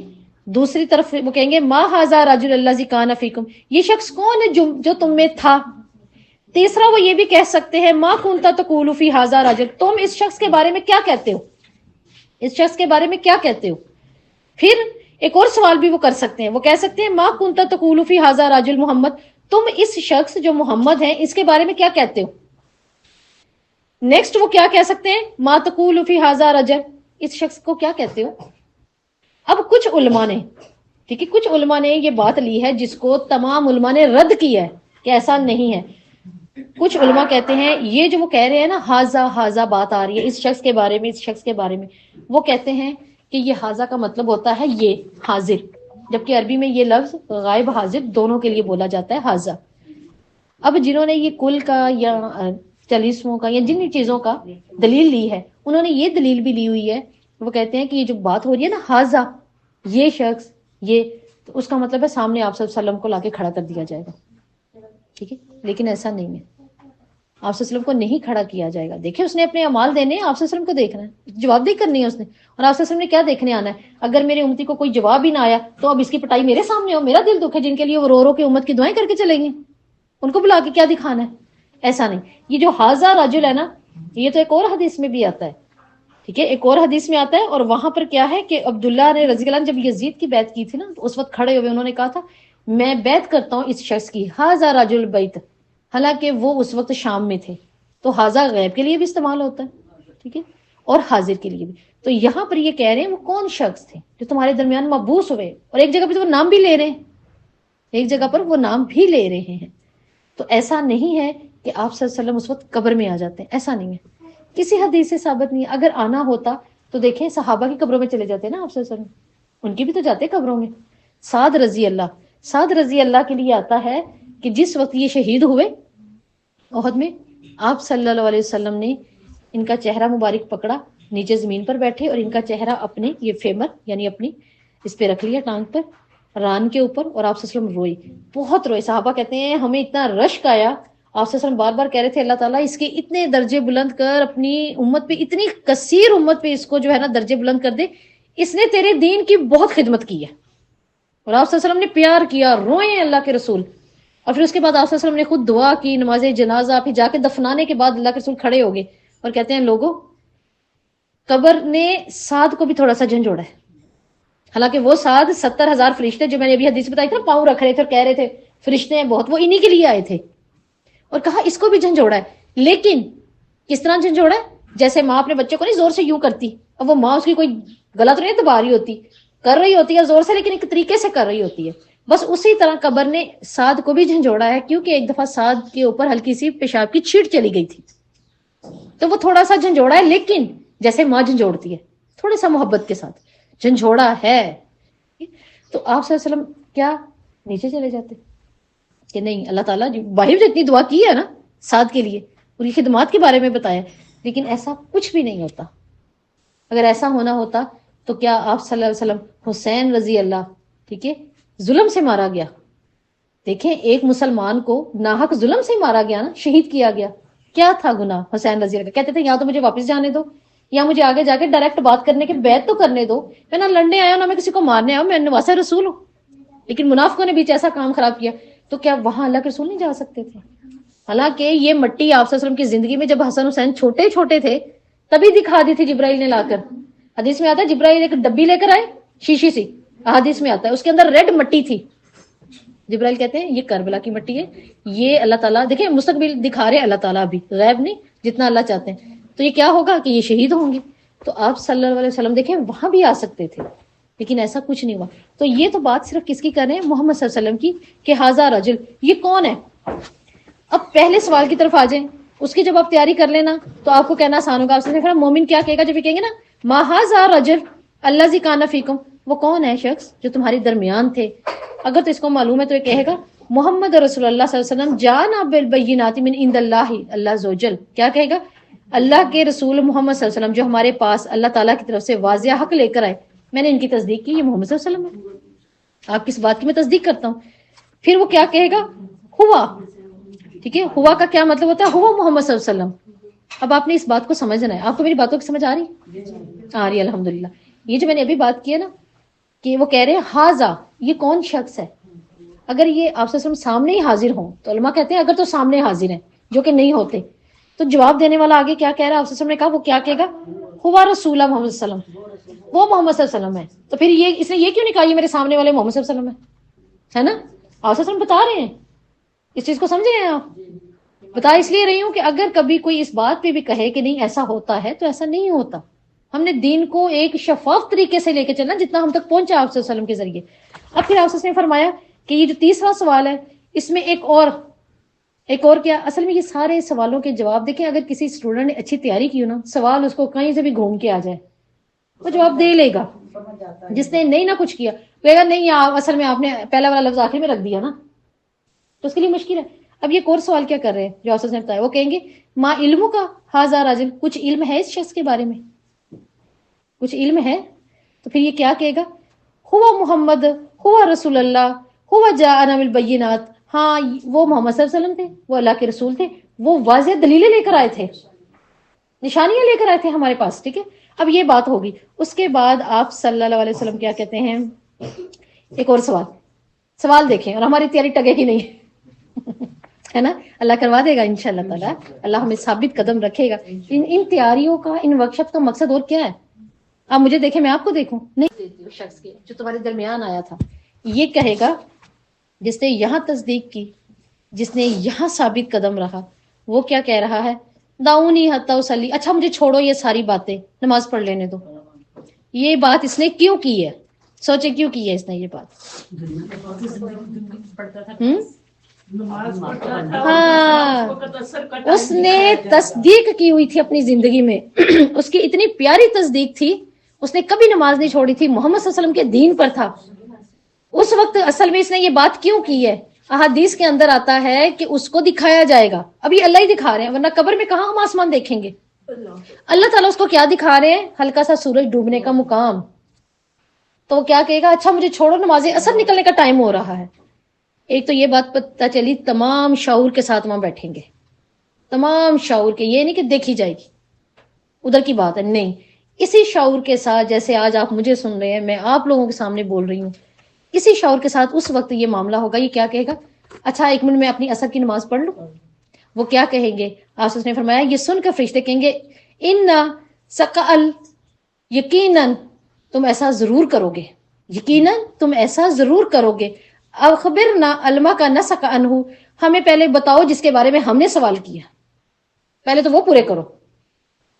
دوسری طرف وہ کہیں گے ما ھذا رجل الذی کان فیکم، یہ شخص کون ہے جو تم میں تھا. تیسرا وہ یہ بھی کہہ سکتے ہیں ما کنت تقول فی ھذا رجل، تم اس شخص کے بارے میں کیا کہتے ہو، اس شخص کے بارے میں کیا کہتے ہو. پھر ایک اور سوال بھی وہ کر سکتے ہیں، وہ کہہ سکتے ہیں ما کنت تقول فی ھذا رجل محمد، تم اس شخص جو محمد ہیں اس کے بارے میں کیا کہتے ہو. نیکسٹ وہ کیا کہہ سکتے ہیں؟ ما تقول فی ھذا رجل، اس شخص کو کیا کہتے ہو. اب کچھ علماء نے، ٹھیک ہے، کچھ علماء نے یہ بات لی ہے جس کو تمام علماء نے رد کیا ہے کہ ایسا نہیں ہے. کچھ علماء کہتے ہیں یہ جو وہ کہہ رہے ہیں نا ھذا بات آ رہی ہے اس شخص کے بارے میں، اس شخص کے بارے میں، وہ کہتے ہیں کہ یہ ھذا کا مطلب ہوتا ہے یہ حاضر، جبکہ عربی میں یہ لفظ غائب حاضر دونوں کے لیے بولا جاتا ہے ھذا. اب جنہوں نے یہ کل کا یا چالیسووں کا یا جن چیزوں کا دلیل لی ہے، انہوں نے یہ دلیل بھی لی ہوئی ہے، وہ کہتے ہیں کہ یہ جو بات ہو رہی ہے نا ھذا، یہ شخص، یہ، تو اس کا مطلب ہے سامنے آپ صلی اللہ علیہ وسلم کو لا کے کھڑا کر دیا جائے گا. ٹھیک ہے، لیکن ایسا نہیں ہے، آپ صلی اللہ علیہ وسلم کو نہیں کھڑا کیا جائے گا. دیکھیں اس نے اپنے اعمال دینے ہیں، آپ صلی اللہ علیہ وسلم کو دیکھنا ہے، جواب دہی کرنی ہے اس نے. اور آپ صلی اللہ علیہ وسلم نے کیا دیکھنے آنا ہے؟ اگر میری امتی کو کوئی جواب ہی نہ آیا تو اب اس کی پٹائی میرے سامنے ہو. میرا دل دکھ ہے جن کے لیے وہ رو رو کے امت کی دعائیں کر کے چلیں گے، ان کو بلا کے کیا دکھانا ہے؟ ایسا نہیں. یہ جو ھذا رجل ہے نا، یہ تو ایک اور حدیث میں بھی آتا ہے، ٹھیک ہے، ایک اور حدیث میں آتا ہے. اور وہاں پر کیا ہے کہ عبداللہ نے رضی اللہ عنہ جب یزید کی بیعت کی تھی نا، تو اس وقت کھڑے ہوئے انہوں نے کہا تھا میں بیعت کرتا ہوں اس شخص کی، ھذا رجل بیت، حالانکہ وہ اس وقت شام میں تھے. تو ھذا غیب کے لیے بھی استعمال ہوتا ہے، ٹھیک ہے، اور حاضر کے لیے بھی. تو یہاں پر یہ کہہ رہے ہیں وہ کون شخص تھے جو تمہارے درمیان مبعوث ہوئے، اور ایک جگہ پہ تو وہ نام بھی لے رہے ہیں، ایک جگہ پر وہ نام بھی لے رہے ہیں. تو ایسا نہیں ہے کہ آپ صلی اللہ علیہ وسلم اس وقت قبر میں آ جاتے ہیں، ایسا نہیں ہے، کسی حدیث سے ثابت نہیں ہے. اگر آنا ہوتا تو دیکھیں صحابہ کی قبروں میں چلے جاتے ہیں نا آپ صلی اللہ علیہ وسلم، ان کی بھی تو جاتے ہیں قبروں میں. سعد رضی اللہ کے لیے آتا ہے کہ جس وقت یہ شہید ہوئے احد میں، آپ صلی اللہ علیہ وسلم نے ان کا چہرہ مبارک پکڑا، نیچے زمین پر بیٹھے اور ان کا چہرہ اپنے یہ فیمر یعنی اپنی اس پہ رکھ لیا، ٹانگ پر، ران کے اوپر، اور آپ صلی اللہ علیہ وسلم روئے، بہت روئے. صحابہ کہتے ہیں ہمیں اتنا رشک آیا، آپ صلی اللہ علیہ وسلم بار بار کہہ رہے تھے اللہ تعالیٰ اس کے اتنے درجے بلند کر، اپنی امت پہ، اتنی کثیر امت پہ اس کو جو ہے نا درجے بلند کر دے، اس نے تیرے دین کی بہت خدمت کی ہے. اور آپ صلی اللہ علیہ وسلم نے پیار کیا، روئے اللہ کے رسول. اور پھر اس کے بعد آپ صلی اللہ علیہ وسلم نے خود دعا کی، نماز جنازہ، پھر جا کے دفنانے کے بعد اللہ کے رسول کھڑے ہو گئے اور کہتے ہیں لوگوں، قبر نے سعد کو بھی تھوڑا سا جھنجھوڑا ہے. حالانکہ وہ سعد 70,000 فرشتے جو میں نے ابھی حدیث بتائی تھی نا، پاؤں رکھ رہے تھے اور کہہ رہے تھے فرشتے ہیں بہت، وہ انہی کے لیے آئے تھے. اور کہا اس کو بھی جھنجھوڑا ہے، لیکن کس طرح جھنجھوڑا ہے؟ جیسے ماں اپنے بچے کو نہیں زور سے یوں کرتی، اب وہ ماں اس کی کوئی غلط نہیں دبا رہی ہوتی، کر رہی ہوتی ہے زور سے، لیکن ایک طریقے سے کر رہی ہوتی ہے. بس اسی طرح قبر نے سعد کو بھی جھنجھوڑا ہے، کیونکہ ایک دفعہ سعد کے اوپر ہلکی سی پیشاب کی چھیٹ چلی گئی تھی، تو وہ تھوڑا سا جھنجھوڑا ہے، لیکن جیسے ماں جھنجھوڑتی ہے تھوڑے سا محبت کے ساتھ جھنجھوڑا ہے. تو آپ صلی اللہ علیہ وسلم کیا نیچے چلے جاتے کہ نہیں؟ اللہ تعالیٰ باہر جو اتنی دعا کی ہے نا سعد کے لیے، ان کی خدمات کے بارے میں بتایا، لیکن ایسا کچھ بھی نہیں ہوتا. اگر ایسا ہونا ہوتا تو کیا آپ صلی اللہ علیہ وسلم حسین رضی اللہ، ٹھیک ہے، ظلم سے مارا گیا. دیکھیں ایک مسلمان کو ناحق ظلم سے مارا گیا نا، شہید کیا گیا. کیا تھا گناہ حسین رضی اللہ کا؟ کہتے تھے یا تو مجھے واپس جانے دو، یا مجھے آگے جا کے ڈائریکٹ بات کرنے کے بیعت تو کرنے دو، میں نہ لڑنے آیا نہ میں کسی کو مارنے آیا، میں نواسہ رسول ہوں. لیکن منافقوں نے بیچ ایسا کام خراب کیا، تو کیا وہاں اللہ کے رسول نہیں جا سکتے تھے؟ حالانکہ یہ مٹی آپ صلی اللہ علیہ وسلم کی زندگی میں جب حسن حسین چھوٹے چھوٹے تھے تبھی دکھا دی تھی جبرائیل نے لا کر. حدیث میں آتا ہے جبرائیل ایک ڈبی لے کر آئے شیشی سی، حدیث میں آتا ہے اس کے اندر ریڈ مٹی تھی. جبرائیل کہتے ہیں یہ کربلا کی مٹی ہے، یہ اللہ تعالیٰ دیکھیں مستقبل دکھا رہے اللہ تعالیٰ، بھی غیب نہیں، جتنا اللہ چاہتے ہیں. تو یہ کیا ہوگا کہ یہ شہید ہوں گے. تو آپ صلی اللہ علیہ وسلم دیکھیں وہاں بھی آ سکتے تھے، لیکن ایسا کچھ نہیں ہوا. تو یہ تو بات صرف کس کی کر رہے ہیں؟ محمد صلی اللہ علیہ وسلم کی، کہ ھذا رجل، یہ کون ہے. اب پہلے سوال کی طرف آ جائیں، اس کی جب آپ تیاری کر لینا تو آپ کو کہنا آسان ہوگا. آپ سے مومن کیا کہے گا جب یہ کہیں گے نا ما ھذا رجل الذی کان فیکم، وہ کون ہے شخص جو تمہارے درمیان تھے. اگر تو اس کو معلوم ہے تو یہ کہے گا محمد رسول اللہ صلی اللہ علیہ وسلم جانا بالبینات من عند اللہ عز وجل. کیا کہے گا؟ اللہ کے رسول محمد صلی اللہ علیہ وسلم جو ہمارے پاس اللہ تعالیٰ کی طرف سے واضح حق لے کر آئے، میں نے ان کی تصدیق کی، یہ محمد صلی اللہ علیہ وسلم ہے. آپ کس بات کی میں تصدیق کرتا ہوں. پھر وہ کیا کہے گا؟ ہوا، ٹھیک ہے، ہوا کا کیا مطلب ہوتا ہے؟ ہوا محمد صلی اللہ علیہ وسلم. اب آپ نے اس بات کو سمجھنا ہے. آپ کو میری باتوں کی سمجھ آ رہی؟ آ رہی ہے الحمدللہ. یہ جو میں نے ابھی بات کی ہے نا کہ وہ کہہ رہے ہیں ھذا، یہ کون شخص ہے. اگر یہ آپ صلی اللہ علیہ وسلم سامنے ہی حاضر ہوں تو علماء کہتے ہیں اگر تو سامنے حاضر ہیں جو کہ نہیں ہوتے تو جواب دینے والا آگے کیا کہہ رہا ہے؟ آپ صلی اللہ علیہ وسلم نے کہا، وہ کیا کہے گا؟ ہوا رسول محمد صلی اللہ علیہ وسلم، وہ محمد صلی اللہ علیہ وسلم ہے. تو پھر یہ اس نے یہ کیوں نہیں کہا یہ میرے سامنے والے محمد صلی اللہ علیہ وسلم ہے نا؟ آپ صلی اللہ علیہ وسلم بتا رہے ہیں اس چیز کو، سمجھے ہیں آپ؟ بتا اس لیے رہی ہوں کہ اگر کبھی کوئی اس بات پہ بھی کہے کہ نہیں ایسا ہوتا ہے تو ایسا نہیں ہوتا. ہم نے دین کو ایک شفاف طریقے سے لے کے چلنا جتنا ہم تک پہنچا آپ صلی اللہ علیہ وسلم کے ذریعے. اب پھر آپ صلی اللہ علیہ وسلم نے فرمایا کہ یہ جو تیسرا سوال ہے اس میں ایک اور کیا، اصل میں یہ سارے سوالوں کے جواب دیکھیں. اگر کسی اسٹوڈنٹ نے اچھی تیاری کی ہو نا، سوال اس کو کہیں سے بھی گھوم کے آ جائے وہ جواب دے لے گا. جس نے نہیں نہ کچھ کیا کہے گا نہیں اصل میں آپ نے پہلا والا لفظ آخر میں رکھ دیا نا، تو اس کے لیے مشکل ہے. اب یہ ایک اور سوال کیا کر رہے ہیں جو آپ نے بتایا، وہ کہیں گے ما علم کا ھذا رجل، کچھ علم ہے اس شخص کے بارے میں؟ کچھ علم ہے؟ تو پھر یہ کیا کہے گا؟ ہوا محمد، ہوا رسول اللہ، ہوا جاءنا بالبینات. ہاں وہ محمد صلی اللہ علیہ وسلم تھے، وہ اللہ کے رسول تھے، وہ واضح دلیلیں لے کر آئے تھے، نشانیاں لے کر آئے تھے ہمارے پاس. ٹھیک ہے، اب یہ بات ہوگی. اس کے بعد آپ صلی اللہ علیہ وسلم کیا کہتے ہیں؟ ایک اور سوال دیکھیں، اور ہماری تیاری ٹگے کی نہیں ہے نا، اللہ کروا دے گا انشاءاللہ تعالیٰ. اللہ ہمیں ثابت قدم رکھے گا. ان تیاریوں کا، ان ورکشاپ کا مقصد اور کیا ہے؟ آپ مجھے دیکھیں میں آپ کو دیکھوں نہیں دیتی ہوں. شخص کے جو تمہارے درمیان آیا تھا یہ کہے گا جس نے یہاں تصدیق کی، جس نے یہاں ثابت قدم رہا، وہ کیا کہہ رہا ہے؟ داؤنی حتی اصلی، اچھا مجھے چھوڑو یہ ساری باتیں، نماز پڑھ لینے دو. یہ بات اس نے کیوں کی ہے؟ سوچے کیوں کی ہے اس نے یہ بات؟ ہاں، اس نے تصدیق کی ہوئی تھی اپنی زندگی میں اس کی اتنی پیاری تصدیق تھی، اس نے کبھی نماز نہیں چھوڑی تھی، محمد صلی اللہ علیہ وسلم کے دین پر تھا. اس وقت اصل میں اس نے یہ بات کیوں کی ہے؟ احادیث کے اندر آتا ہے کہ اس کو دکھایا جائے گا. ابھی اللہ ہی دکھا رہے ہیں، ورنہ قبر میں کہاں ہم آسمان دیکھیں گے؟ اللہ تعالیٰ اس کو کیا دکھا رہے ہیں؟ ہلکا سا سورج ڈوبنے کا مقام. تو وہ کیا کہے گا؟ اچھا مجھے چھوڑو، نماز اثر نکلنے کا ٹائم ہو رہا ہے. ایک تو یہ بات پتہ چلی، تمام شعور کے ساتھ وہاں بیٹھیں گے، تمام شعور کے، یہ نہیں کہ دیکھی جائے گی ادھر کی بات ہے، نہیں، اسی شعور کے ساتھ جیسے آج آپ مجھے سن رہے ہیں، میں آپ لوگوں کے سامنے بول رہی ہوں، اسی شعور کے ساتھ اس وقت یہ معاملہ ہوگا. یہ کیا کہے گا؟ اچھا 1 منٹ میں اپنی اثر کی نماز پڑھ لوں. وہ کیا کہیں گے؟ آج اس نے فرمایا، یہ سن کر فرشتے کہیں گے اِنَّا سَقَأَلْ، یقیناً تم ایسا ضرور کرو گے، یقیناً تم ایسا ضرور کرو گے. اخبرنا علمہ کا نسق عنہ، ہمیں پہلے بتاؤ جس کے بارے میں ہم نے سوال کیا، پہلے تو وہ پورے کرو،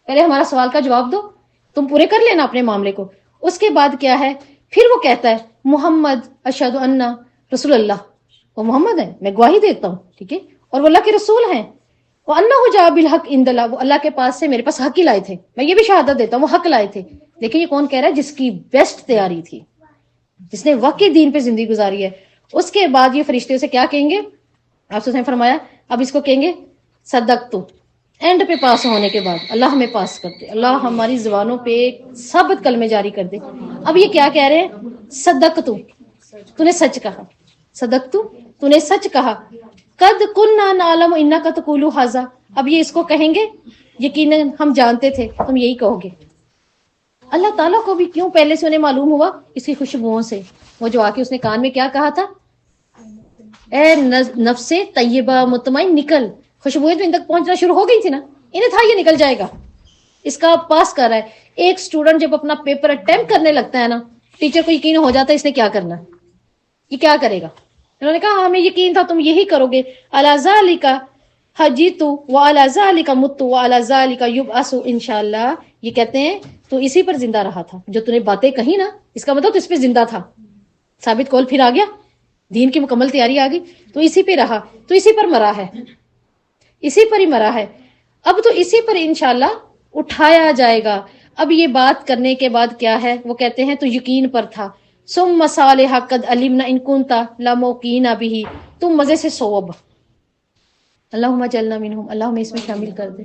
پہلے ہمارا سوال کا جواب دو، تم پورے کر لینا اپنے معاملے کو. اس کے بعد کیا ہے؟ پھر وہ کہتا ہے محمد اشہد ان رسول اللہ، وہ محمد ہے، میں گواہی دیتا ہوں، ٹھیک ہے، اور وہ اللہ کے رسول ہیں. وہ انہ جاء بالحق عند اللہ، وہ اللہ کے پاس سے میرے پاس حق ہی لائے تھے، میں یہ بھی شہادت دیتا ہوں وہ حق لائے تھے. لیکن یہ کون کہہ رہا ہے؟ جس کی بیسٹ تیاری تھی، جس نے واقعی دین پہ زندگی گزاری ہے. اس کے بعد یہ فرشتے اسے کیا کہیں گے؟ آپ سے فرمایا اب اس کو کہیں گے صدق تو. اینڈ پہ پاس ہونے کے بعد اللہ ہمیں پاس کر دے، اللہ ہماری زبانوں پہ ثابت کلمے جاری کر دے. اب یہ کیا کہہ رہے ہیں؟ صدق تو نے سچ کہا، صدق تو نے سچ کہا. قد کننا نعلم انک تقول ھذا، اب یہ اس کو کہیں گے یقیناً ہم جانتے تھے تم یہی کہو گے. اللہ تعالیٰ کو بھی کیوں پہلے سے انہیں معلوم ہوا؟ اس کی خوشبوؤں سے. وہ جو آ کے اس نے کان میں کیا کہا تھا؟ اے نفس طیبہ مطمئن نکل. خوشبوئیں تو ان تک پہنچنا شروع ہو گئی تھی نا، انہیں تھا یہ نکل جائے گا، اس کا پاس کر رہا ہے. ایک سٹوڈنٹ جب اپنا پیپر اٹیمپٹ کرنے لگتا ہے نا، ٹیچر کو یقین ہو جاتا ہے اس نے کیا کرنا ہے، یہ کیا کرے گا. انہوں نے کہا ہمیں یقین تھا تم یہی کرو گے. علی ذالک حجیت وعلی ذالک مت وعلی ذالک یبعث انشاءاللہ. یہ کہتے ہیں تو اسی پر زندہ رہا تھا، جو تو نے باتیں کہی نا، اس کا مطلب تو اس پہ زندہ تھا. ثابت قول پھر آ گیا، دین کی مکمل تیاری آ گئی، تو اسی پہ رہا، تو اسی پر مرا ہے، اسی پر ہی مرا ہے. اب تو اسی پر انشاءاللہ اٹھایا جائے گا. اب یہ بات کرنے کے بعد کیا ہے؟ وہ کہتے ہیں تو یقین پر تھا. ثم صالح قد علمنا ان كنت لموقین به، تم مزے سے سو اب، اللہم اجعلنا منہم، اللہ ہمیں اس میں شامل کر دے.